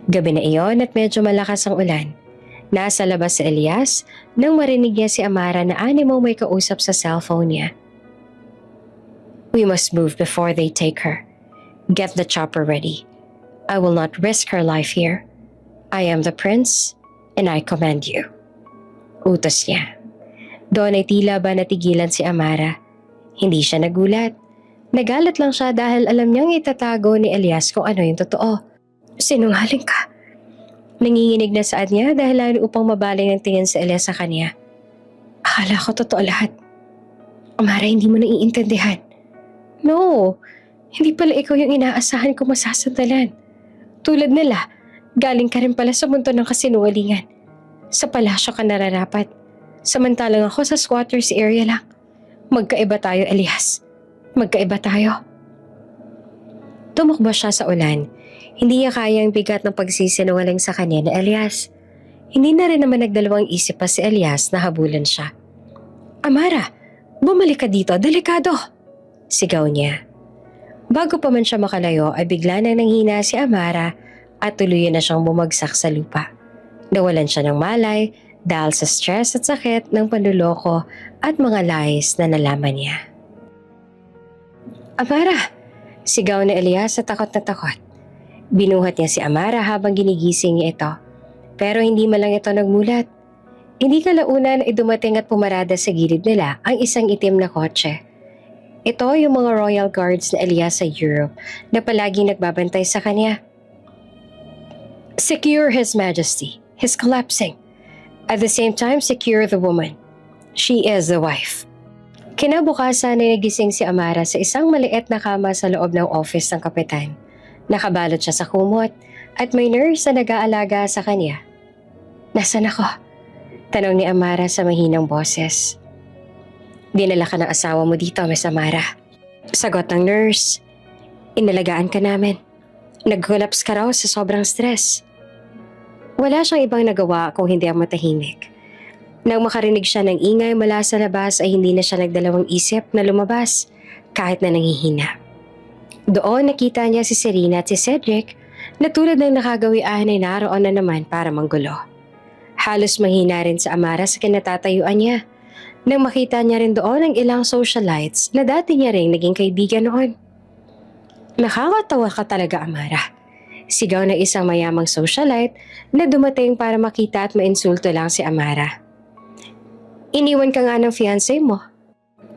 Gabi na iyon at medyo malakas ang ulan. Nasa labas si Elias nang marinig niya si Amara na animong may kausap sa cellphone niya. We must move before they take her. Get the chopper ready. I will not risk her life here. I am the prince and I command you. Utos niya. Doon ay tila ba natigilan si Amara. Hindi siya nagulat. Nagalit lang siya dahil alam niyang itatago ni Elias kung ano yung totoo. Sinungaling ka. Nanginginig na saad niya dahil lalo upang mabaling ang tingin si Elias sa kanya. Akala ko totoo lahat. Amara, hindi mo naiintindihan. No, hindi pala ikaw yung inaasahan ko masasandalan. Tulad nila, galing ka rin pala sa mundo ng kasinungalingan. Sa palasyo ka nararapat. Samantalang ako sa squatters area lang. Magkaiba tayo, Elias. Magkaiba tayo. Tumakbo siya sa ulan. Hindi niya kaya ang bigat ng pagsisinungaling sa kanya na Elias. Hindi na rin naman nagdalawang isip pa si Elias na habulan siya. Amara, bumalik ka dito, delikado! Sigaw niya. Bago pa man siya makalayo ay bigla nang nanghina si Amara at tuluyan na siyang bumagsak sa lupa. Nawalan siya ng malay dahil sa stress at sakit ng panluloko at mga lies na nalaman niya. Amara! Sigaw ni Elias sa takot na takot. Binuhat niya si Amara habang ginigising niya ito. Pero hindi man lang ito nagmulat. Hindi kalaunan ay dumating at pumarada sa gilid nila ang isang itim na kotse. Ito yung mga Royal Guards na Elias sa Europe na palaging nagbabantay sa kanya. Secure His Majesty. He's collapsing. At the same time, secure the woman. She is the wife. Kinabukasan ay nagising si Amara sa isang maliit na kama sa loob ng office ng kapitan. Nakabalot siya sa kumot at may nurse na nag-aalaga sa kanya. Nasaan ako? Tanong ni Amara sa mahinang boses. Dinala ka ng asawa mo dito, Miss Amara. Sagot ng nurse. Inalagaan ka namin. Nag-collapse ka raw sa sobrang stress. Wala siyang ibang nagawa kung hindi ang matahimik. Nang makarinig siya ng ingay mula sa labas ay hindi na siya nagdalawang isip na lumabas kahit na nanghihina. Doon nakita niya si Serena at si Cedric na tulad ng nakagawian ay naroon na naman para manggulo. Halos mahina rin sa Amara sa kinatatayuan niya nang makita niya rin doon ang ilang socialites na dati niya rin naging kaibigan noon. Nakakatawa ka talaga, Amara. Sigaw na isang mayamang socialite na dumating para makita at mainsulto lang si Amara. Iniwan ka nga ng fiancé mo.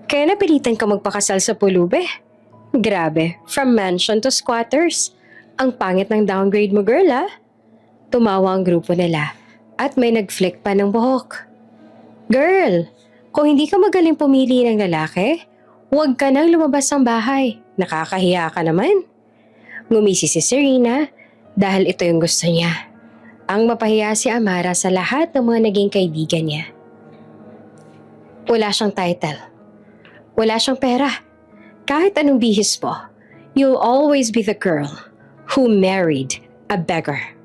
Kaya napilitan ka magpakasal sa pulube. Grabe, from mansion to squatters. Ang pangit ng downgrade mo, girl, ah. Tumawa ang grupo nila at may nag-flick pa ng buhok. Girl, kung hindi ka magaling pumili ng lalaki, huwag ka nang lumabas ng bahay. Nakakahiya ka naman. Ngumisi si Serena dahil ito yung gusto niya. Ang mapahiya si Amara sa lahat ng mga naging kaibigan niya. Wala siyang title. Wala siyang pera. Kahit anong bihis mo, you'll always be the girl who married a beggar.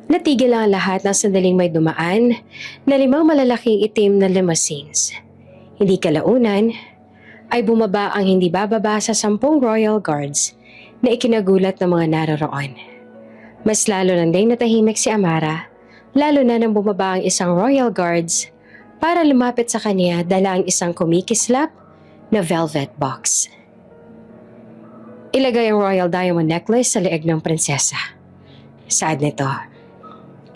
Natigil ang lahat ng sandaling may dumaan na 5 malalaking itim na limousines. Hindi kalaunan ay bumaba ang hindi bababa sa 10 Royal Guards na ikinagulat ng mga naroroon. Mas lalo lang ding natahimik si Amara, lalo na nang bumaba ang isang Royal Guards para lumapit sa kanya dala ang isang kumikislap na velvet box. Ilagay ang Royal Diamond Necklace sa leeg ng prinsesa. Sad nito.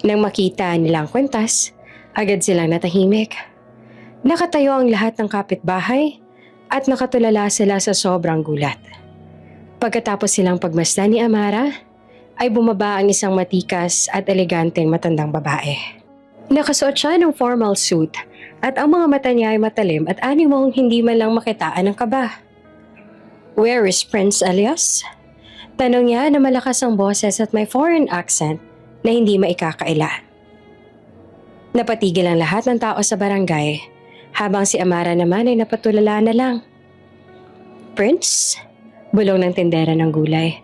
Nang makita nilang kwentas, agad silang natahimik. Nakatayo ang lahat ng kapitbahay at nakatulala sila sa sobrang gulat. Pagkatapos silang pagmasdan ni Amara, ay bumaba ang isang matikas at eleganteng matandang babae. Nakasuot siya ng formal suit at ang mga mata niya ay matalim at animong hindi man lang makitaan ng kaba. Where is Prince Elias? Tanong niya na malakas ang boses at may foreign accent na hindi maikakaila. Napatigil ang lahat ng tao sa barangay habang si Amara naman ay napatulala na lang. Prince? Bulong ng tindera ng gulay.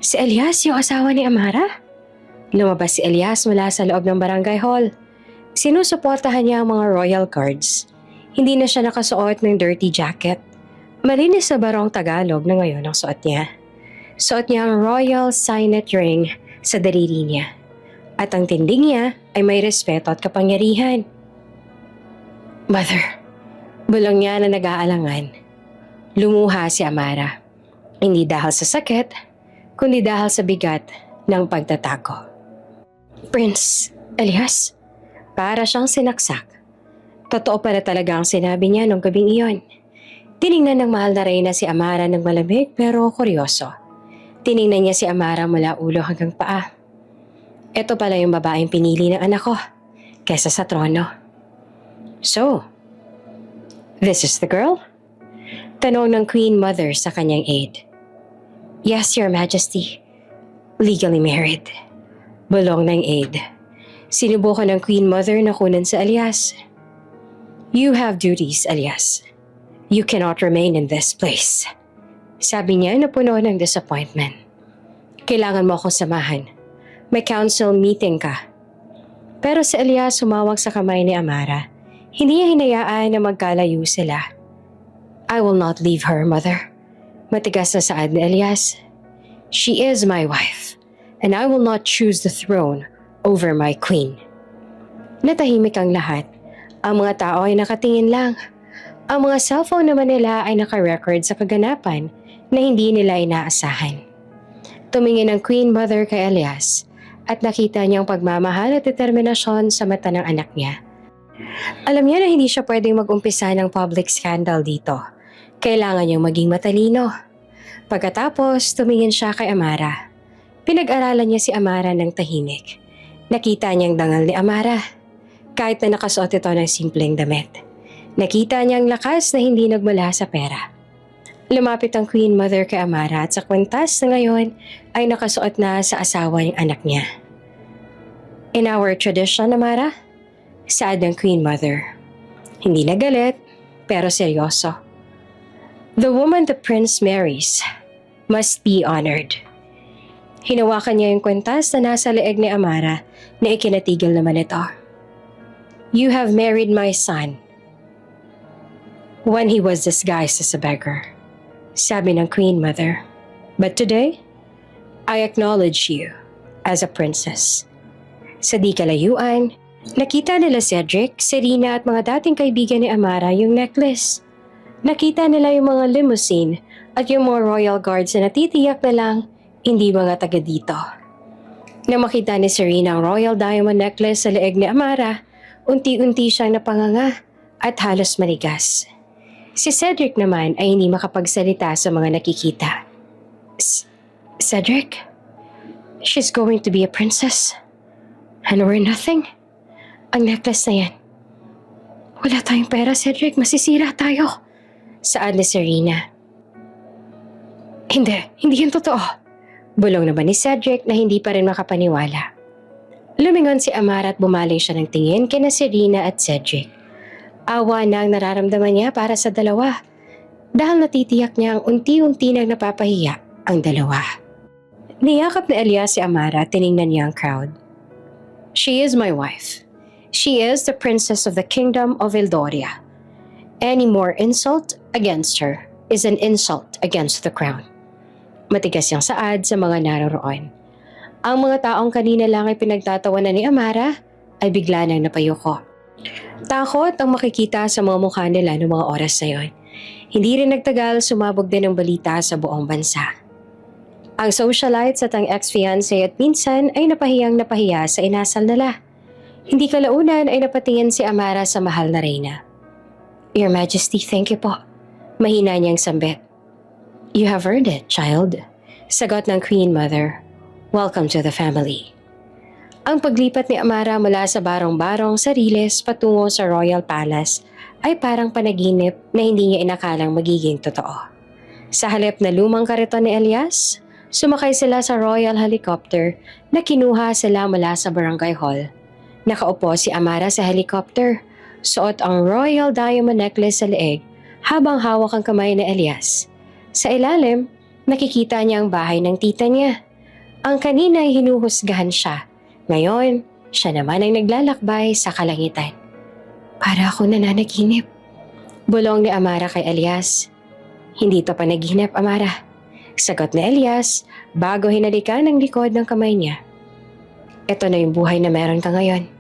Si Elias yung asawa ni Amara? Lumabas si Elias mula sa loob ng barangay hall. Sinusuportahan niya ang mga Royal Guards. Hindi na siya nakasuot ng dirty jacket. Malinis na barong Tagalog na ngayon ang suot niya. Suot niya ang Royal Signet Ring sa daliri niya. At ang tindig niya ay may respeto at kapangyarihan. Mother, bulong niya na nag-aalangan. Lumuha si Amara. Hindi dahil sa sakit, kundi dahil sa bigat ng pagtatago. Prince Elias, para siyang sinaksak. Totoo pala talaga ang sinabi niya nung gabing iyon. Tiningnan ng mahal na reyna si Amara ng malamig pero kuryoso. Tiningnan niya si Amara mula ulo hanggang paa. Ito pala yung babaeng pinili ng anak ko, kesa sa trono. So, this is the girl? Tanong ng Queen Mother sa kanyang aide. Yes, Your Majesty. Legally married. Bulong ng aide. Sinubukan ng Queen Mother na kunan sa Elias. You have duties, Elias. You cannot remain in this place. Sabi niya na puno ng disappointment. Kailangan mo akong samahan. May council meeting ka. Pero si Elias sumawag sa kamay ni Amara. Hindi niya hinayaan na magkalayo sila. I will not leave her, Mother. Matigas na saad ni Elias. She is my wife, and I will not choose the throne over my queen. Natahimik ang lahat. Ang mga tao ay nakatingin lang. Ang mga cellphone naman nila ay naka-record sa kaganapan na hindi nila inaasahan. Tumingin ang Queen Mother kay Elias at nakita niyang pagmamahal at determinasyon sa mata ng anak niya. Alam niya na hindi siya pwedeng mag-umpisa ng public scandal dito. Kailangan niyang maging matalino. Pagkatapos, tumingin siya kay Amara. Pinag-aralan niya si Amara ng tahimik. Nakita niyang dangal ni Amara. Kahit na nakasuot ito ng simpleng damit. Nakita niyang lakas na hindi nagmula sa pera. Lumapit ang Queen Mother kay Amara at sa kwintas na ngayon ay nakasuot na sa asawa ng anak niya. In our tradition, Amara, saad ng Queen Mother. Hindi nagalit, pero seryoso. The woman the prince marries must be honored. Hinawakan niya yung kwintas na nasa leeg ni Amara na ikinatigil naman ito. You have married my son when he was disguised as a beggar, sabi ng Queen Mother. But today, I acknowledge you as a princess. Sa di kalayuan, nakita nila Cedric, Serena at mga dating kaibigan ni Amara yung necklace. Nakita nila yung mga limousine at yung mga royal guards na natitiyak na lang hindi mga taga dito. Nang makita ni Serena ang royal diamond necklace sa leeg ni Amara, unti-unti siyang napanganga at halos manigas. Si Cedric naman ay hindi makapagsalita sa mga nakikita. Cedric? She's going to be a princess? And we're nothing? Ang necklace na yan. Wala tayong pera, Cedric. Masisira tayo. Saad ni Serena. Hindi yan totoo. Bulong naman ni Cedric na hindi pa rin makapaniwala. Lumingon si Amara at bumaling siya ng tingin kina Serena at Cedric. Awa na ang nararamdaman niya para sa dalawa. Dahil natitiyak niya ang unti-unti nang napapahiya ang dalawa. Niyakap na Elias si Amara at tiningnan niya ang crowd. She is my wife. She is the princess of the kingdom of Eldoria. Any more insult against her is an insult against the crown. Matigas yung saad sa mga naroroon. Ang mga taong kanina lang ay pinagtatawanan ni Amara ay bigla nang napayuko. Takot ang makikita sa mga mukha nila noong mga oras na yon. Hindi rin nagtagal, sumabog din ang balita sa buong bansa. Ang socialites at ang ex-fiancé at minsan ay napahiyang napahiya sa inasal nila. Hindi kalaunan ay napatingin si Amara sa mahal na reyna. Your Majesty, thank you po. Mahina niyang sambit. You have earned it, child. Sagot ng Queen Mother. Welcome to the family. Ang paglipat ni Amara mula sa barong-barong sa Riles patungo sa Royal Palace ay parang panaginip na hindi niya inakalang magiging totoo. Sa halip na lumang kariton ni Elias, sumakay sila sa royal helicopter na kinuha sila mula sa barangay hall. Nakaupo si Amara sa helicopter, suot ang royal diamond necklace sa leeg habang hawak ang kamay ni Elias. Sa ilalim, nakikita niya ang bahay ng tita niya. Ang kanina ay hinuhusgahan siya. Ngayon, siya naman ang naglalakbay sa kalangitan. Para ako nananaginip. Bulong ni Amara kay Elias. Hindi to panaginip, Amara. Sagot ni Elias bago hinalikan ang likod ng kamay niya. Ito na yung buhay na meron ka ngayon.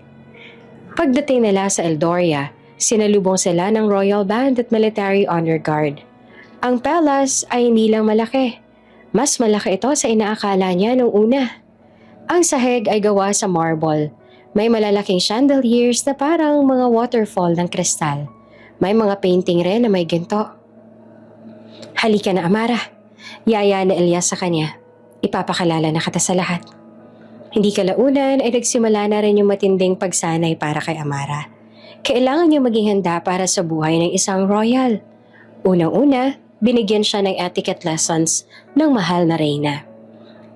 Pagdating nila sa Eldoria, sinalubong sila ng Royal Band at Military Honor Guard. Ang palace ay hindi lang malaki. Mas malaki ito sa inaakala niya nung una. Ang sahig ay gawa sa marble. May malalaking chandeliers na parang mga waterfall ng kristal. May mga painting rin na may ginto. Halika na, Amara. Yaya na Elias sa kanya. Ipapakilala na kita sa lahat. Hindi kalaunan ay nagsimula na rin yung matinding pagsanay para kay Amara. Kailangan niya maging handa para sa buhay ng isang royal. Unang-una, binigyan siya ng etiquette lessons ng mahal na reyna.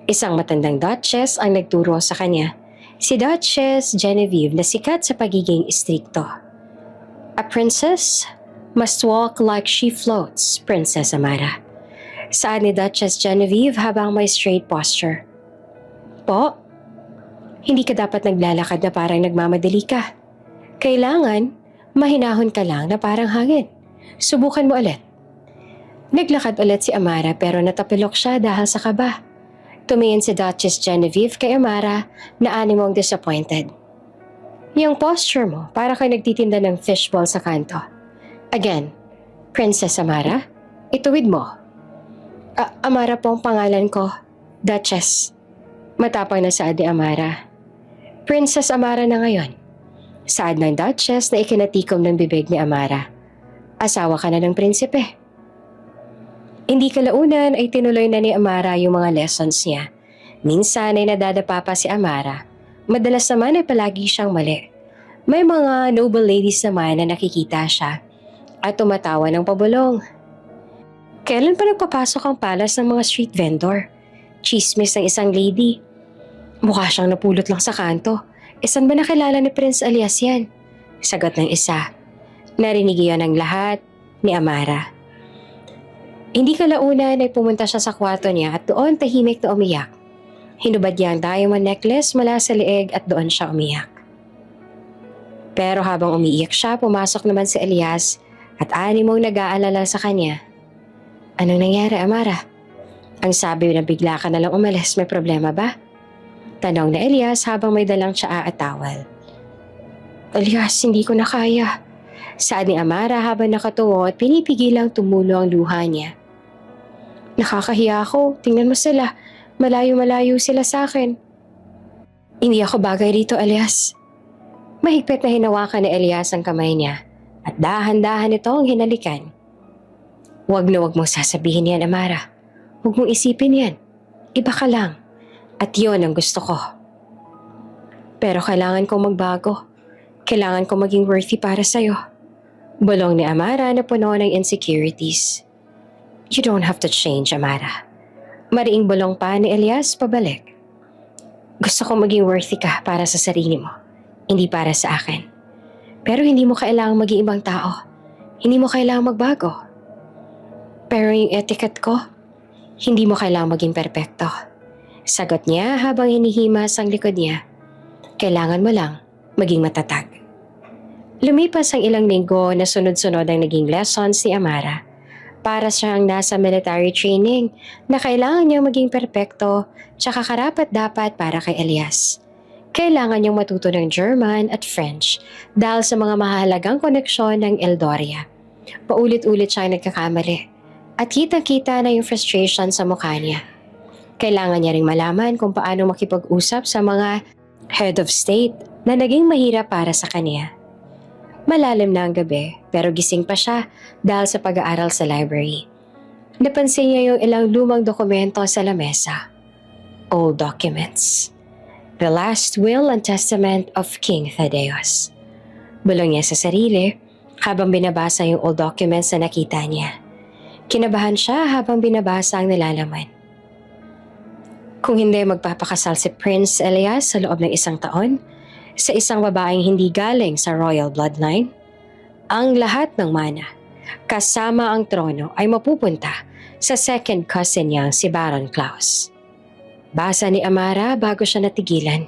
Isang matandang duchess ang nagturo sa kanya. Si Duchess Genevieve na sikat sa pagiging istrikto. A princess must walk like she floats, Princess Amara. Saad ni Duchess Genevieve habang may straight posture. Po, hindi ka dapat naglalakad na parang nagmamadali ka. Kailangan, mahinahon ka lang na parang hangin. Subukan mo ulit. Naglakad ulit si Amara pero natapilok siya dahil sa kaba. Tumingin si Duchess Genevieve kay Amara na animong disappointed. Yung posture mo, para kay nagtitinda ng fishball sa kanto. Again, Princess Amara, ituwid mo. Amara po ang pangalan ko, Duchess. Matapang na saad ni Amara. Princess Amara na ngayon. Saad ng Duchess na ikinatikom ng bibig ni Amara. Asawa ka na ng prinsipe. Hindi kalaunan ay tinuloy na ni Amara yung mga lessons niya. Minsan ay nadadapa pa si Amara. Madalas naman ay palagi siyang mali. May mga noble ladies naman na nakikita siya at tumatawa ng pabulong. Kailan pa nagpapasok ang palas ng mga street vendor? Chismis ng isang lady. Mukha siyang napulot lang sa kanto. Saan ba nakilala ni Prince Elias yan? Sagot ng isa. Narinig iyon ng lahat ni Amara. Hindi kalaunan ay pumunta siya sa kwarto niya at doon tahimik na umiyak. Hinubad niya ang diamond necklace mula sa leeg at doon siya umiyak. Pero habang umiiyak siya, pumasok naman si Elias at animong nag-aalala sa kanya. Anong nangyari, Amara? Ang sabi na bigla ka nalang umalis, may problema ba? Tanong na Elias habang may dalang tsaa at towel. Elias, hindi ko na kaya. Saad ni Amara habang nakatuwo at pinipigilang tumulo ang luha niya. Nakakahiya ako, tingnan mo sila. Malayo-malayo sila sa akin. Hindi ako bagay dito, Elias. Mahigpit na hinawakan ni Elias ang kamay niya at dahan-dahan ito ang hinalikan. Huwag na huwag mong sasabihin yan, Amara. Huwag mong isipin yan. Iba ka lang. At yon ang gusto ko. Pero kailangan kong magbago. Kailangan kong maging worthy para sa'yo. Bulong ni Amara na puno ng insecurities. You don't have to change, Amara. Mariing bulong pa ni Elias pabalik. Gusto kong maging worthy ka para sa sarili mo. Hindi para sa akin. Pero hindi mo kailangang maging ibang tao. Hindi mo kailangang magbago. Pero yung etiquette ko, hindi mo kailangang maging perpekto. Sagot niya habang hinihimas ang likod niya. Kailangan mo lang maging matatag. Lumipas ang ilang linggo na sunod-sunod ang naging lessons ni Amara. Para siyang nasa military training na kailangan niyang maging perpekto tsaka karapat-dapat para kay Elias. Kailangan niyang matuto ng German at French dahil sa mga mahalagang koneksyon ng Eldoria. Paulit-ulit siyang nagkakamali. At kitang-kita na yung frustration sa mukha niya. Kailangan niya ring malaman kung paano makipag-usap sa mga head of state na naging mahirap para sa kanya. Malalim na ang gabi pero gising pa siya dahil sa pag-aaral sa library. Napansin niya yung ilang lumang dokumento sa lamesa. Old documents. The last will and testament of King Thaddeus. Bulong niya sa sarili habang binabasa yung old documents na nakita niya. Kinabahan siya habang binabasa ang nilalaman. Kung hindi magpapakasal si Prince Elias sa loob ng 1 taon, sa isang babaeng hindi galing sa royal bloodline, ang lahat ng mana, kasama ang trono ay mapupunta sa second cousin niyang si Baron Klaus. Basa ni Amara bago siya natigilan.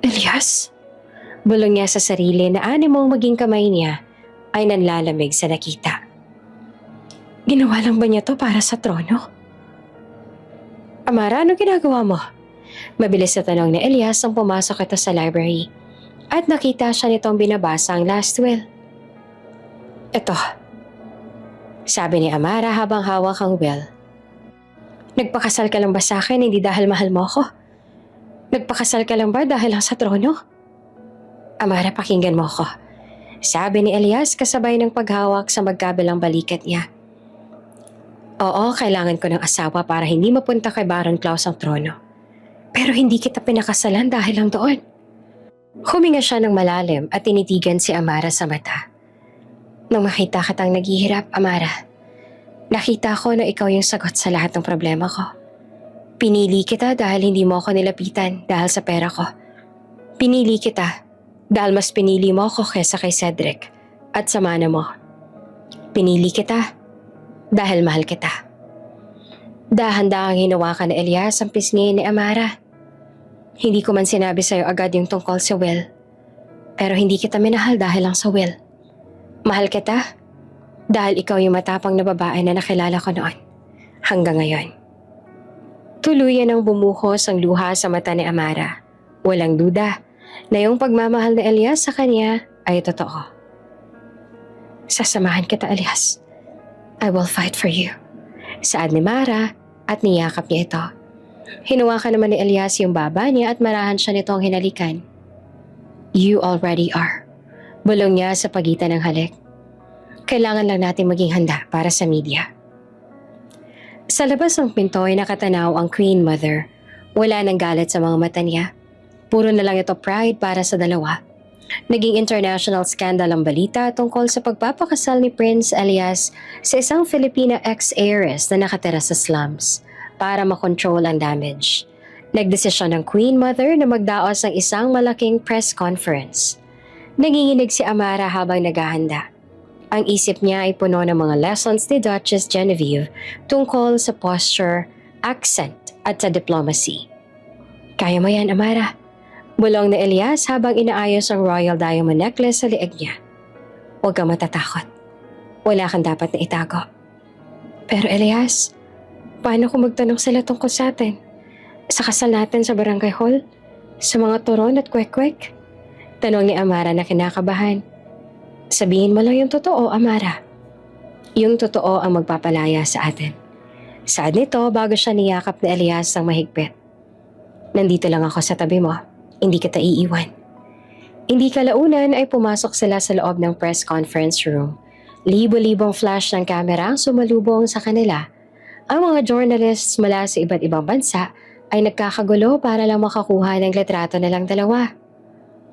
Elias? Bulong niya sa sarili na animong maging kamay niya ay nanlalamig sa nakita. Ginawa lang ba niya to para sa trono? Amara, ano ginagawa mo? Mabilis na tanong ni Elias nang pumasok ito sa library at nakita siya nitong binabasa ang last will. Ito, sabi ni Amara habang hawak ang will. Nagpakasal ka lang ba sa akin hindi dahil mahal mo ako? Nagpakasal ka lang ba dahil lang sa trono? Amara, pakinggan mo ako. Sabi ni Elias kasabay ng paghawak sa magkabilang balikat niya. Oo, kailangan ko ng asawa para hindi mapunta kay Baron Klaus ang trono. Pero hindi kita pinakasalan dahil lang doon. Huminga siya ng malalim at tinitigan si Amara sa mata. Nang makita kitang naghihirap, Amara, nakita ko na ikaw yung sagot sa lahat ng problema ko. Pinili kita dahil hindi mo ako nilapitan dahil sa pera ko. Pinili kita dahil mas pinili mo ako kaysa kay Cedric at sa mana mo. Pinili kita dahil mahal kita. Dahan-dahang hinawakan ni Elias ang pisngi ni Amara. Hindi ko man sinabi sa'yo agad yung tungkol sa will. Pero hindi kita minahal dahil lang sa will. Mahal kita dahil ikaw yung matapang na babae na nakilala ko noon. Hanggang ngayon. Tuluyan ang bumuhos ang luha sa mata ni Amara. Walang duda na yung pagmamahal ni Elias sa kanya ay totoo. Sasamahan kita, Elias. I will fight for you. Saad ni Mara at niyakap niya ito. Hinuwakan naman ni Elias yung baba niya at marahan siya nitong hinalikan. You already are. Bulong niya sa pagitan ng halik. Kailangan lang natin maging handa para sa media. Sa labas ng pinto ay nakatanaw ang Queen Mother. Wala nang galit sa mga mata niya. Puro na lang ito pride para sa dalawa. Naging international scandal ang balita tungkol sa pagpapakasal ni Prince Elias sa isang Filipina ex-heiress na nakatira sa slums para makontrol ang damage. Nagdesisyon ng Queen Mother na magdaos ng isang malaking press conference. Nanginginig si Amara habang naghahanda. Ang isip niya ay puno ng mga lessons ni Duchess Genevieve tungkol sa posture, accent at sa diplomacy. Kaya mo yan, Amara. Bulong ni Elias habang inaayos ang royal diamond necklace sa lieg niya. Huwag kang matatakot. Wala kang dapat na itago. Pero Elias, paano kung magtanong sila tungkol sa atin? Sa kasal natin sa barangay hall? Sa mga turon at kwek-kwek? Tanong ni Amara na kinakabahan. Sabihin mo lang yung totoo, Amara. Yung totoo ang magpapalaya sa atin. Saad nito bago siya niyakap ni Elias ng mahigpit. Nandito lang ako sa tabi mo. Hindi kita iiwan. Hindi kalaunan ay pumasok sila sa loob ng press conference room. Libo-libong flash ng kamera ang sumalubong sa kanila. Ang mga journalists mula sa iba't ibang bansa ay nagkakagulo para lang makakuha ng litrato nilang dalawa.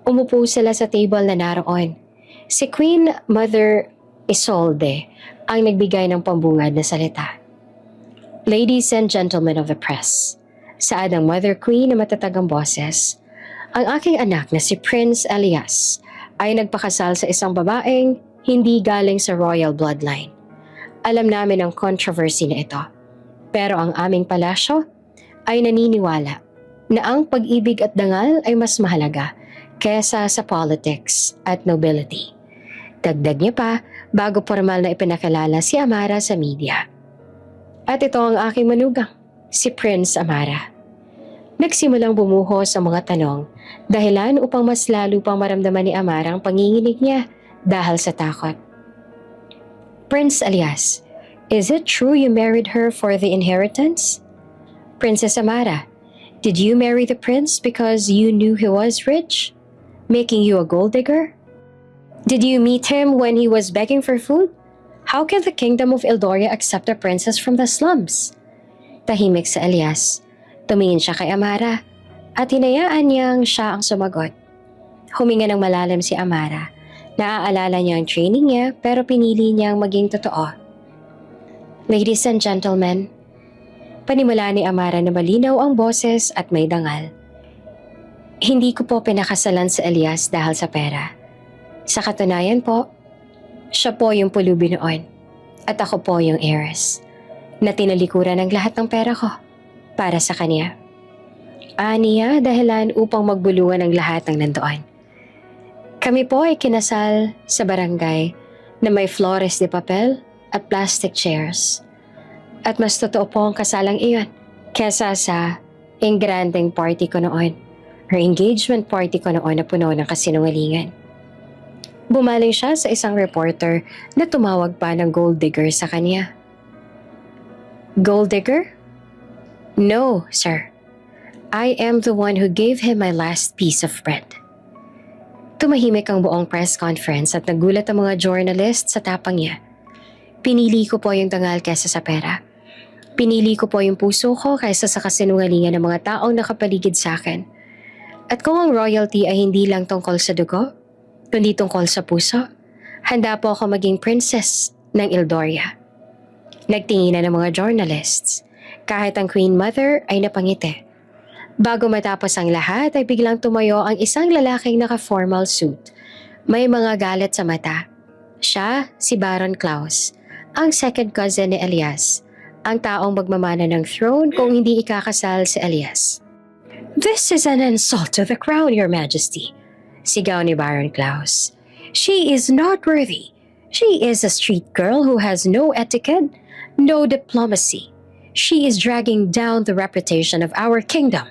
Umupo sila sa table na naroon. Si Queen Mother Isolde ang nagbigay ng pambungad na salita. Ladies and gentlemen of the press, saad ang Mother Queen na matatag ang boses, ang aking anak na si Prince Elias ay nagpakasal sa isang babaeng hindi galing sa royal bloodline. Alam namin ang controversy na ito, pero ang aming palasyo ay naniniwala na ang pag-ibig at dangal ay mas mahalaga kaysa sa politics at nobility. Dagdag niya pa bago formal na ipinakilala si Amara sa media. At ito ang aking manugang, si Prince Amara. Nagsimulang bumuhos ang mga tanong, dahilan upang mas lalo pang maramdaman ni Amara ang panginginig niya dahil sa takot. Prince Elias, is it true you married her for the inheritance? Princess Amara, did you marry the prince because you knew he was rich, making you a gold digger? Did you meet him when he was begging for food? How can the kingdom of Eldoria accept a princess from the slums? Tahimik sa Elias. Tumingin siya kay Amara at hinayaan niyang siya ang sumagot. Huminga ng malalim si Amara. Naaalala niya ang training niya pero pinili niyang maging totoo. Ladies and gentlemen, panimula ni Amara na malinaw ang boses at may dangal. Hindi ko po pinakasalan sa Elias dahil sa pera. Sa katunayan po, siya po yung pulubi noon at ako po yung heiress na tinalikuran ng lahat ng pera ko para sa kanya. Aniya dahilan upang magbuluan ang lahat ng nandoon. Kami po ay kinasal sa barangay na may flores de papel at plastic chairs. At mas totoo po ang kasalang iyon kesa sa engrandeng party ko noon or engagement party ko noon na puno ng kasinungalingan. Bumaling siya sa isang reporter na tumawag pa ng gold digger sa kanya. Gold digger? No, sir. I am the one who gave him my last piece of bread. Tumahimik ang buong press conference at nagulat ang mga journalist sa tapang niya. Pinili ko po yung dangal kaysa sa pera. Pinili ko po yung puso ko kaysa sa kasinungalingan ng mga taong nakapaligid sa akin. At kung ang royalty ay hindi lang tungkol sa dugo, kundi tungkol sa puso, handa po ako maging princess ng Eldoria. Nagtinginan ng mga journalists, kahit ang Queen Mother ay napangiti. Bago matapos ang lahat ay biglang tumayo ang isang lalaking naka-formal suit. May mga galit sa mata. Siya, si Baron Klaus, ang second cousin ni Elias, ang taong magmamana ng throne kung hindi ikakasal si Elias. This is an insult to the crown, Your Majesty, sigaw ni Baron Klaus. She is not worthy. She is a street girl who has no etiquette, no diplomacy. She is dragging down the reputation of our kingdom.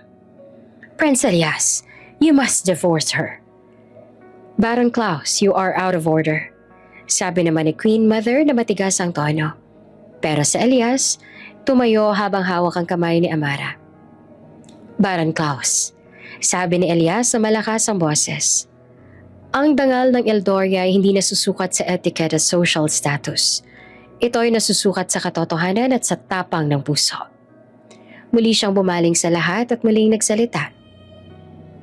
Prince Elias, you must divorce her. Baron Klaus, you are out of order. Sabi naman ni Queen Mother na matigas ang tono. Pero sa Elias, tumayo habang hawak ang kamay ni Amara. Baron Klaus, sabi ni Elias na malakas ang boses. Ang dangal ng Eldoria ay hindi nasusukat sa etiquette at social status. Ito ay nasusukat sa katotohanan at sa tapang ng puso. Muli siyang bumaling sa lahat at muling nagsalita.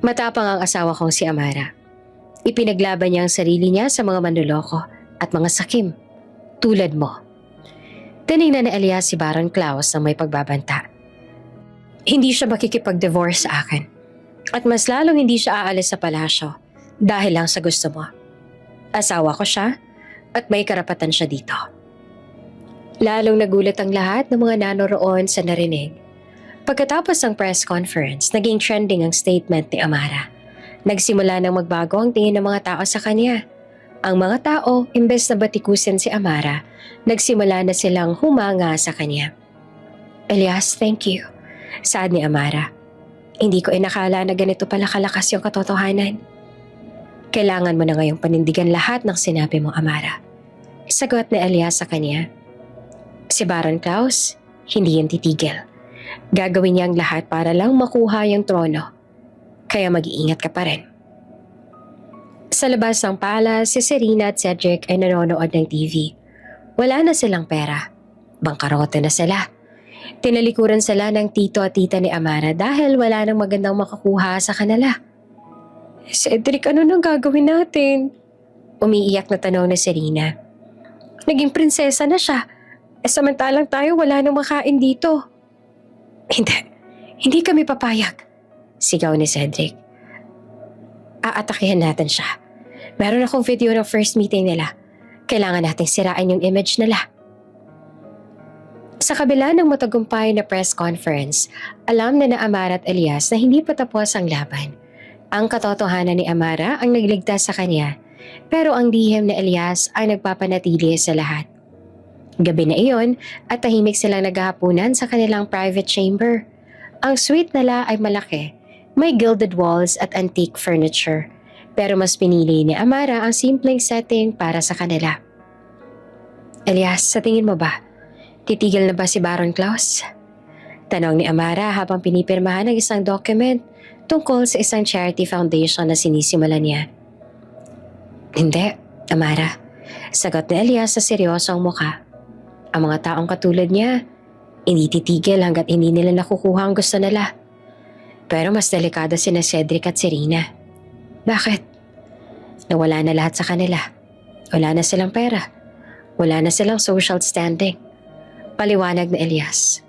Matapang ang asawa kong si Amara. Ipinaglaban niya ang sarili niya sa mga manloloko at mga sakim, tulad mo. Tinignan ni Elias si Baron Klaus na may pagbabanta. Hindi siya makikipag-divorce sa akin. At mas lalong hindi siya aalis sa palasyo dahil lang sa gusto mo. Asawa ko siya at may karapatan siya dito. Lalong nagulat ang lahat ng mga nanoroon sa narinig. Pagkatapos ng press conference, naging trending ang statement ni Amara. Nagsimula nang magbago ang tingin ng mga tao sa kanya. Ang mga tao, imbes na batikusin si Amara, nagsimula na silang humanga sa kanya. Elias, thank you. Saad ni Amara. Hindi ko inakala na ganito pala kalakas yung katotohanan. Kailangan mo na ngayong panindigan lahat ng sinabi mo, Amara. Sagot ni Elias sa kanya. Si Baron Klaus, hindi yan titigil. Gagawin niya ang lahat para lang makuha yung trono. Kaya mag-iingat ka pa rin. Sa labas ng palace, si Serena at Cedric ay nanonood ng TV. Wala na silang pera. Bangkarote na sila. Tinalikuran sila ng tito at tita ni Amara dahil wala nang magandang makakuha sa kanila. Cedric, ano nang gagawin natin? Umiiyak na tanong ni Serena. Naging prinsesa na siya. Samantalang tayo wala nang makain dito. Hindi kami papayag. Sigaw ni Cedric. Aatakihan natin siya. Meron akong video ng first meeting nila. Kailangan nating sirain yung image nila. Sa kabila ng matagumpay na press conference, alam na Amara at Elias na hindi pa tapos ang laban. Ang katotohanan ni Amara ang nagligtas sa kanya, pero ang lihim ni Elias ay nagpapanatili sa lahat. Gabi na iyon at tahimik silang naghahapunan sa kanilang private chamber. Ang suite nila ay malaki, may gilded walls at antique furniture, pero mas pinili ni Amara ang simpleng setting para sa kanila. Elias, sa tingin mo ba? Titigil na ba si Baron Klaus? Tanong ni Amara habang pinipirmahan ng isang document tungkol sa isang charity foundation na sinisimulan niya. Hindi, Amara. Sagot ni Elias sa seryosong mukha. Ang mga taong katulad niya, hindi titigil hanggat hindi nila nakukuha ang gusto nila. Pero mas delikado sina Cedric at Serena. Bakit? Nawala na lahat sa kanila. Wala na silang pera. Wala na silang social standing. Paliwanag ni Elias.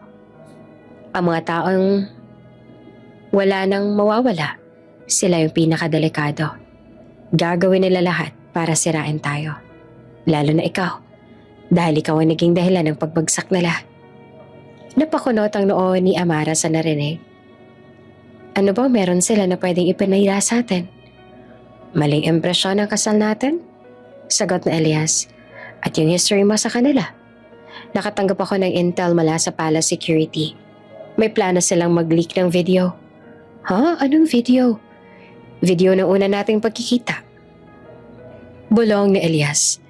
Ang mga taong wala nang mawawala, sila yung pinakadelikado. Gagawin nila lahat para sirain tayo. Lalo na ikaw, dahil ikaw ang naging dahilan ng pagbagsak nila. Napakunot ang noo ni Amara sa narinig. Ano ba meron sila na pwedeng ipinahira sa atin? Maling impresyon ang kasal natin? Sagot na Elias. At yung history mo sa kanila? Nakatanggap ako ng intel mula sa Palace Security. May plano silang mag-leak ng video. Ha? Anong video? Video ng una nating pagkikita. Bulong ni Elias.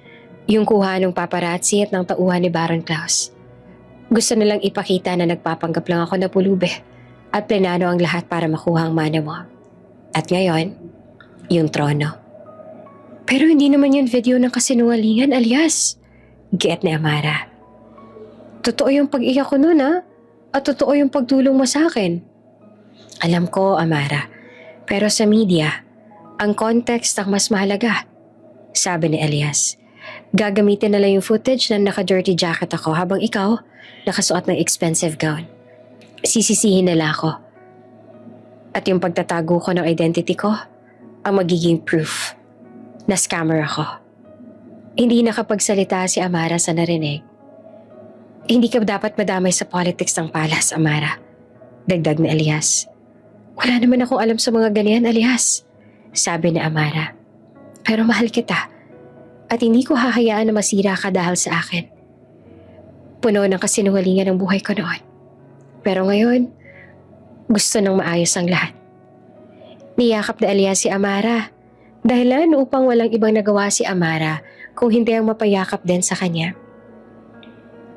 Yung kuha ng paparazzi at ng tauhan ni Baron Klaus. Gusto nilang ipakita na nagpapanggap lang ako na pulube at plenano ang lahat para makuha ang mana mo. At ngayon, yung trono. Pero hindi naman yun video ng kasinungalingan, Elias. Get ni Amara. Totoo yung pag-iyak ko nun, ha? At totoo yung pagtulong mo sa akin. Alam ko, Amara. Pero sa media, ang context ang mas mahalaga. Sabi ni Elias. Gagamitin nila yung footage na naka-dirty jacket ako habang ikaw nakasuot ng expensive gown. Sisisihin nila ako. At yung pagtatago ko ng identity ko, ang magiging proof na scammer ako. Hindi nakapagsalita si Amara sa narinig. Hindi ka dapat madamay sa politics ng palace, Amara. Dagdag ni Elias. Wala naman akong alam sa mga ganyan, Elias. Sabi ni Amara. Pero mahal kita. At hindi ko hahayaan na masira ka dahil sa akin. Puno ng kasinungalingan ang buhay ko noon. Pero ngayon, gusto nang maayos ang lahat. Niyakap na Elias si Amara. Dahilan upang walang ibang nagawa si Amara kung hindi ang mapayakap din sa kanya.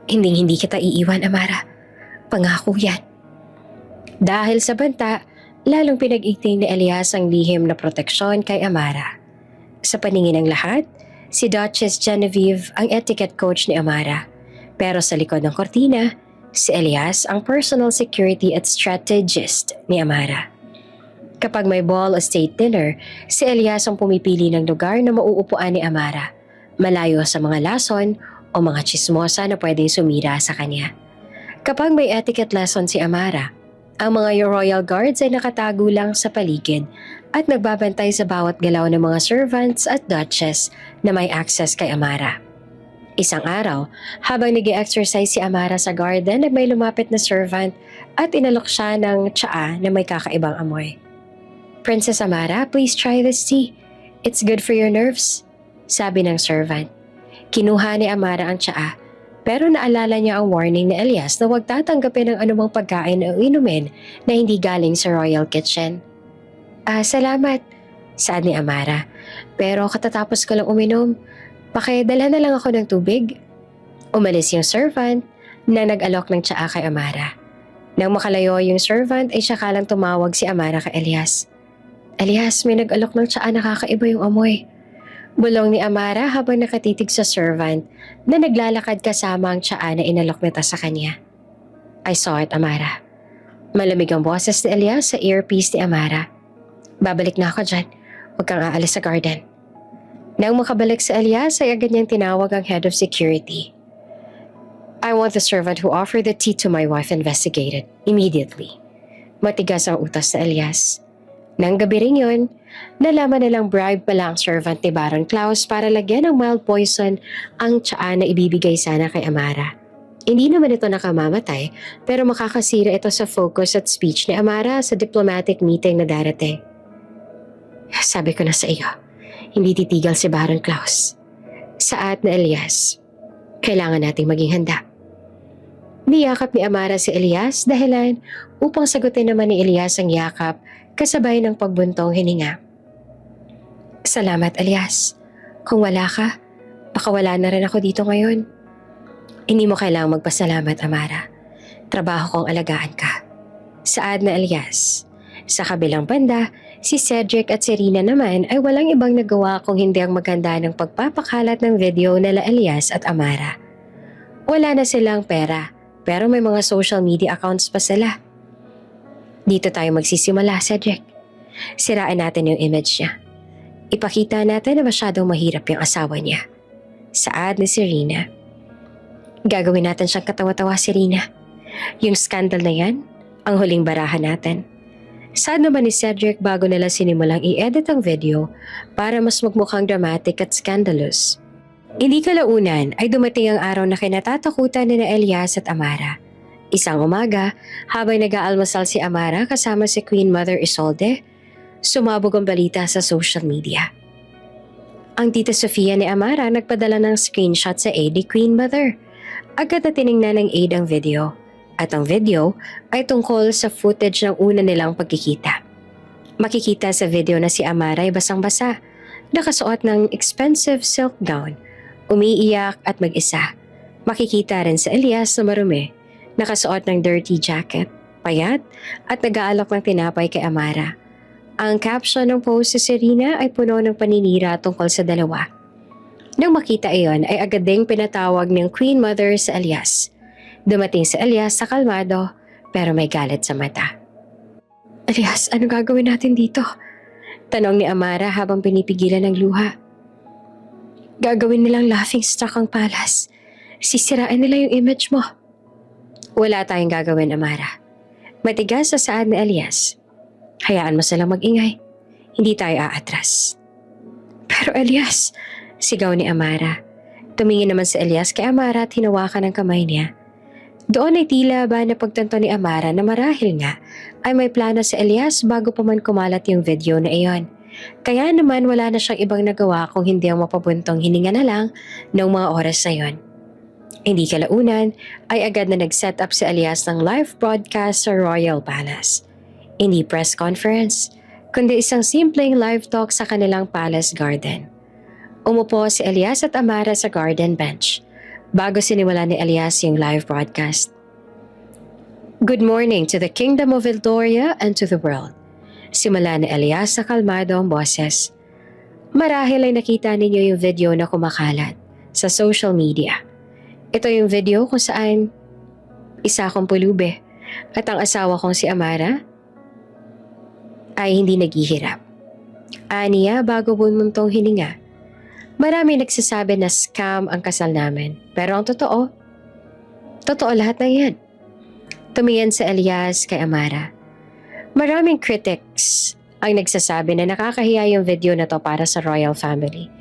Hindi kita iiwan, Amara. Pangako yan. Dahil sa banta, lalong pinag-iting ni Elias ang lihim na proteksyon kay Amara. Sa paningin ng lahat, si Duchess Genevieve ang etiquette coach ni Amara. Pero sa likod ng kortina, si Elias ang personal security at strategist ni Amara. Kapag may ball o state dinner, si Elias ang pumipili ng lugar na mauupuan ni Amara, malayo sa mga lason o mga chismosa na pwedeng sumira sa kanya. Kapag may etiquette lesson si Amara, ang mga royal guards ay nakatago lang sa paligid at nagbabantay sa bawat galaw ng mga servants at duchess na may access kay Amara. Isang araw, habang nag-exercise si Amara sa garden, may lumapit na servant at inalok siya ng tsaa na may kakaibang amoy. "Princess Amara, please try this tea. It's good for your nerves," sabi ng servant. Kinuha ni Amara ang tsaa, pero naalala niya ang warning ni Elias na huwag tatanggapin ng anumang pagkain o inumin na hindi galing sa royal kitchen. Salamat," saad ni Amara. "Pero katatapos ko lang uminom. Pakidala na lang ako ng tubig." Umalis yung servant na nag-alok ng tsaa kay Amara. Nang makalayo yung servant ay saka lang tumawag si Amara kay Elias. "Elias, may nag-alok ng tsaa, nakakaiba yung amoy." Bulong ni Amara habang nakatitig sa servant na naglalakad kasama ang tsaa na inalok nito sa kanya. "I saw it, Amara." Malamig ang boses ni Elias sa earpiece ni Amara. "Babalik na ako dyan. Huwag kang aalis sa garden." Nang makabalik sa Elias ay agad niyang tinawag ang head of security. "I want the servant who offered the tea to my wife investigated immediately." Matigas ang utos sa Elias. Nang gabi rin yun, nalaman nilang bribe pala ang servant ni Baron Klaus para lagyan ng mild poison ang tsaa na ibibigay sana kay Amara. Hindi naman ito nakamamatay, pero makakasira ito sa focus at speech ni Amara sa diplomatic meeting na darating. "Sabi ko na sa iyo, hindi titigil si Baron Klaus." Saad na Elias, "Kailangan nating maging handa." Niyakap ni Amara si Elias dahilan upang sagutin naman ni Elias ang yakap kasabay ng pagbuntong hininga. "Salamat, Elias. Kung wala ka, baka wala na rin ako dito ngayon." "Hindi mo kailangang magpasalamat, Amara. Trabaho kong alagaan ka." Saad na Elias. Sa kabilang banda, si Cedric at si Rina naman ay walang ibang nagawa kung hindi ang maganda ng pagpapakalat ng video nila Elias at Amara. Wala na silang pera, pero may mga social media accounts pa sila. "Dito tayo magsisimula, Cedric. Sirain natin yung image niya. Ipakita natin na masyadong mahirap yung asawa niya." Saad ni si Rina. "Gagawin natin siyang katawa-tawa si Rina. Yung scandal na yan, ang huling barahan natin." Saad naman ni Cedric bago nila sinimulang i-edit ang video para mas magmukhang dramatic at scandalous. Hindi kalaunan ay dumating ang araw na kinatatakutan ni Elias at Amara. Isang umaga, habang nag-aalmusal si Amara kasama si Queen Mother Isolde, sumabog ang balita sa social media. Ang tita Sofia ni Amara nagpadala ng screenshot sa aide ni Queen Mother. Agad na tiningnan ng aide ang video. At ang video ay tungkol sa footage ng una nilang pagkikita. Makikita sa video na si Amara ay basang-basa, nakasuot ng expensive silk gown, umiiyak at mag-isa. Makikita rin sa Elias na marumi, nakasuot ng dirty jacket, payat at nag-aalok ng tinapay kay Amara. Ang caption ng post sa Serena ay puno ng paninira tungkol sa dalawa. Nang makita iyon ay agad ding pinatawag ng Queen Mother sa Elias. Dumating si Elias sa kalmado pero may galit sa mata. "Elias, ano gagawin natin dito?" tanong ni Amara habang pinipigilan ng luha. "Gagawin nilang laughingstock ang palace. Sisirain nila yung image mo." "Wala tayong gagawin, Amara." Matigas sa saad ni Elias. "Hayaan mo silang mag-ingay. Hindi tayo aatras." "Pero Elias," sigaw ni Amara. Tumingin naman si Elias kay Amara at hinawakan ang kamay niya. Doon ay tila ba na pagtanto ni Amara na marahil nga ay may plano si Elias bago pa man kumalat yung video na iyon. Kaya naman wala na siyang ibang nagawa kung hindi ang mapabuntong hininga na lang ng mga oras na yon. Hindi kalaunan ay agad na nag-set up si Elias ng live broadcast sa Royal Palace. Hindi press conference, kundi isang simpleng live talk sa kanilang palace garden. Umupo si Elias at Amara sa garden bench bago sinimula ni Elias yung live broadcast. "Good morning to the Kingdom of Eldoria and to the world." Simula ni Elias sa kalmado ang boses. Marahil ay nakita ninyo yung video na kumakalat sa social media. Ito yung video kung saan isa akong pulube at ang asawa kong si Amara ay hindi naghihirap. Aniya bago bumuntong hininga. Marami nagsasabi na scam ang kasal namin. Pero ang totoo lahat ng yan. Tumingin si Elias kay Amara. Maraming critics ang nagsasabi na nakakahiya yung video na to para sa royal family.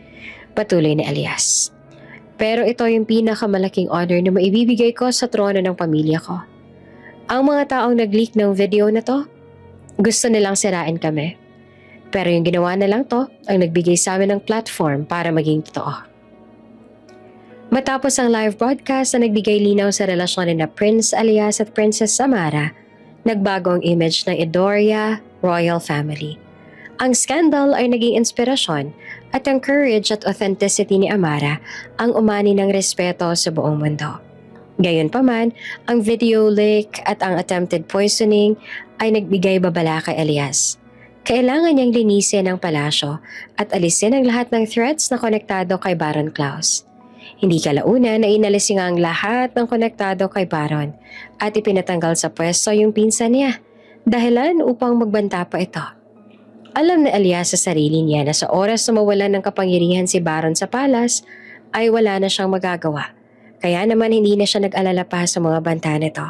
Patuloy ni Elias. Pero ito yung pinakamalaking honor na maibibigay ko sa trono ng pamilya ko. Ang mga taong nag-leak ng video na to, gusto nilang sirain kami. Pero yung ginawa na lang to, ang nagbigay sa amin ng platform para maging totoo. Matapos ang live broadcast na nagbigay linaw sa relasyon ni na Prince Elias at Princess Amara, nagbago ang image ng Edoria royal family. Ang scandal ay naging inspirasyon at ang courage at authenticity ni Amara ang umani ng respeto sa buong mundo. Gayunpaman, ang video leak at ang attempted poisoning ay nagbigay babala kay Elias. Kailangan niyang linisin ang palasyo at alisin ang lahat ng threats na konektado kay Baron Klaus. Hindi kalaunan na inalis niya ang lahat ng konektado kay Baron at ipinatanggal sa pwesto yung pinsan niya, dahilan upang magbanta pa ito. Alam na Elias sa sarili niya na sa oras na mawalan ng kapangyarihan si Baron sa palas ay wala na siyang magagawa. Kaya naman hindi na siya nag-alala pa sa mga banta nito.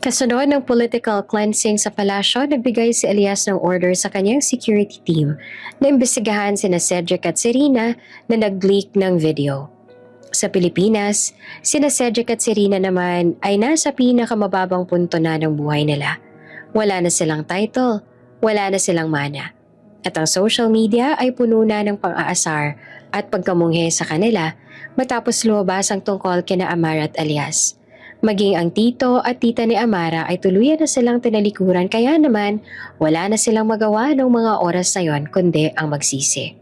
Kasunod ng political cleansing sa palasyo, nagbigay si Elias ng order sa kanyang security team na imbestigahan sina Cedric at Serena na nag-leak ng video. Sa Pilipinas, sina Cedric at Serena naman ay nasa pinakamababang punto na ng buhay nila. Wala na silang title, wala na silang mana. At ang social media ay puno na ng pang-aasar at pagkamunghe sa kanila matapos lumabas ang tungkol kina Amara at Elias. Maging ang tito at tita ni Amara ay tuluyan na silang tinalikuran kaya naman wala na silang magawa ng mga oras na yon kundi ang magsisi.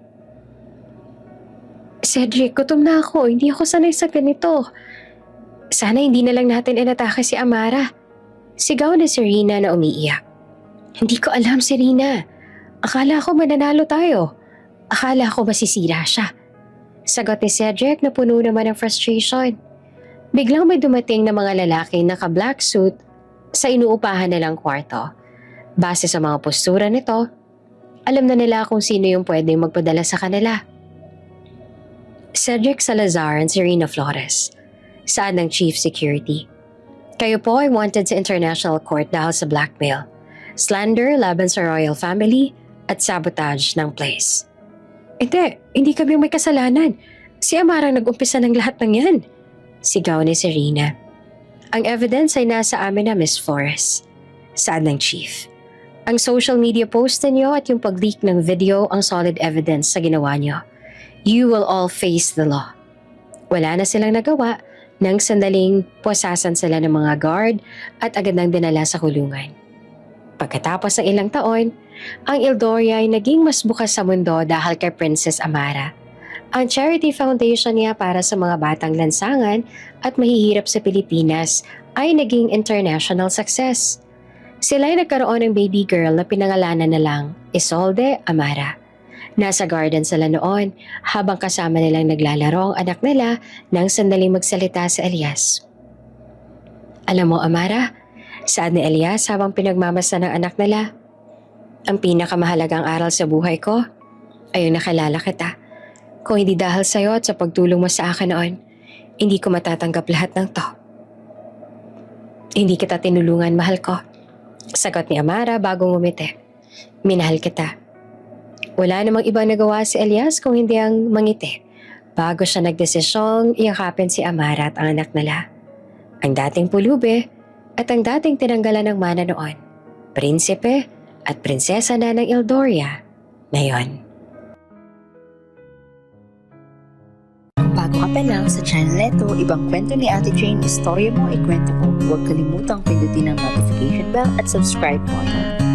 Cedric, gutom na ako. Hindi ako sanay sa ganito. Sana hindi na lang natin inatake si Amara. Sigaw ni Serena na umiiyak. Hindi ko alam, Serena. Akala ko mananalo tayo. Akala ko masisira siya. Sagot ni Cedric na puno naman ng frustration. Biglang may dumating na mga lalaki na naka-black suit sa inuupahan nilang kwarto. Base sa mga postura nito, alam na nila kung sino yung pwedeng magpadala sa kanila. Cedric Salazar and Serena Flores, saad ng Chief Security. Kayo po ay wanted sa International Court dahil sa blackmail, slander laban sa royal family at sabotage ng place. Hindi kami may kasalanan. Si Amara nag-umpisa ng lahat ng yan. Sigaw ni Serena. Ang evidence ay nasa amin na Miss Flores, saad ng Chief. Ang social media post ninyo at yung pag-leak ng video ang solid evidence sa ginawa nyo. You will all face the law. Wala na silang nagawa nang sandaling pusasan sila ng mga guard at agad nang dinala sa kulungan. Pagkatapos ng ilang taon, ang Edoria ay naging mas bukas sa mundo dahil kay Princess Amara. Ang charity foundation niya para sa mga batang lansangan at mahihirap sa Pilipinas ay naging international success. Sila ay nagkaroon ng baby girl na pinangalanan na lang Isolde Amara. Nasa garden sila noon habang kasama nilang naglalaro ang anak nila nang sandaling magsalita sa Elias. Alam mo Amara, saad ni Elias habang pinagmamasdan ng anak nila, ang pinakamahalagang aral sa buhay ko ay yung nakilala kita. Kung hindi dahil sa'yo at sa pagtulong mo sa akin noon, hindi ko matatanggap lahat ng to. Hindi kita tinulungan, mahal ko. Sagot ni Amara bago ngumiti. Minahal kita. Wala namang ibang nagawa si Elias kung hindi ang mangiti bago siya nagdesisyong iyakapin si Amara at ang anak nila. Ang dating pulube at ang dating tinanggalan ng mana noon, prinsipe at prinsesa na ng Edoria ngayon. Bago ka pa lang sa channel neto, ibang kwento ni Ate Jane, istorya mo, ikwento ko. Huwag kalimutang pindutin ang notification bell at subscribe button.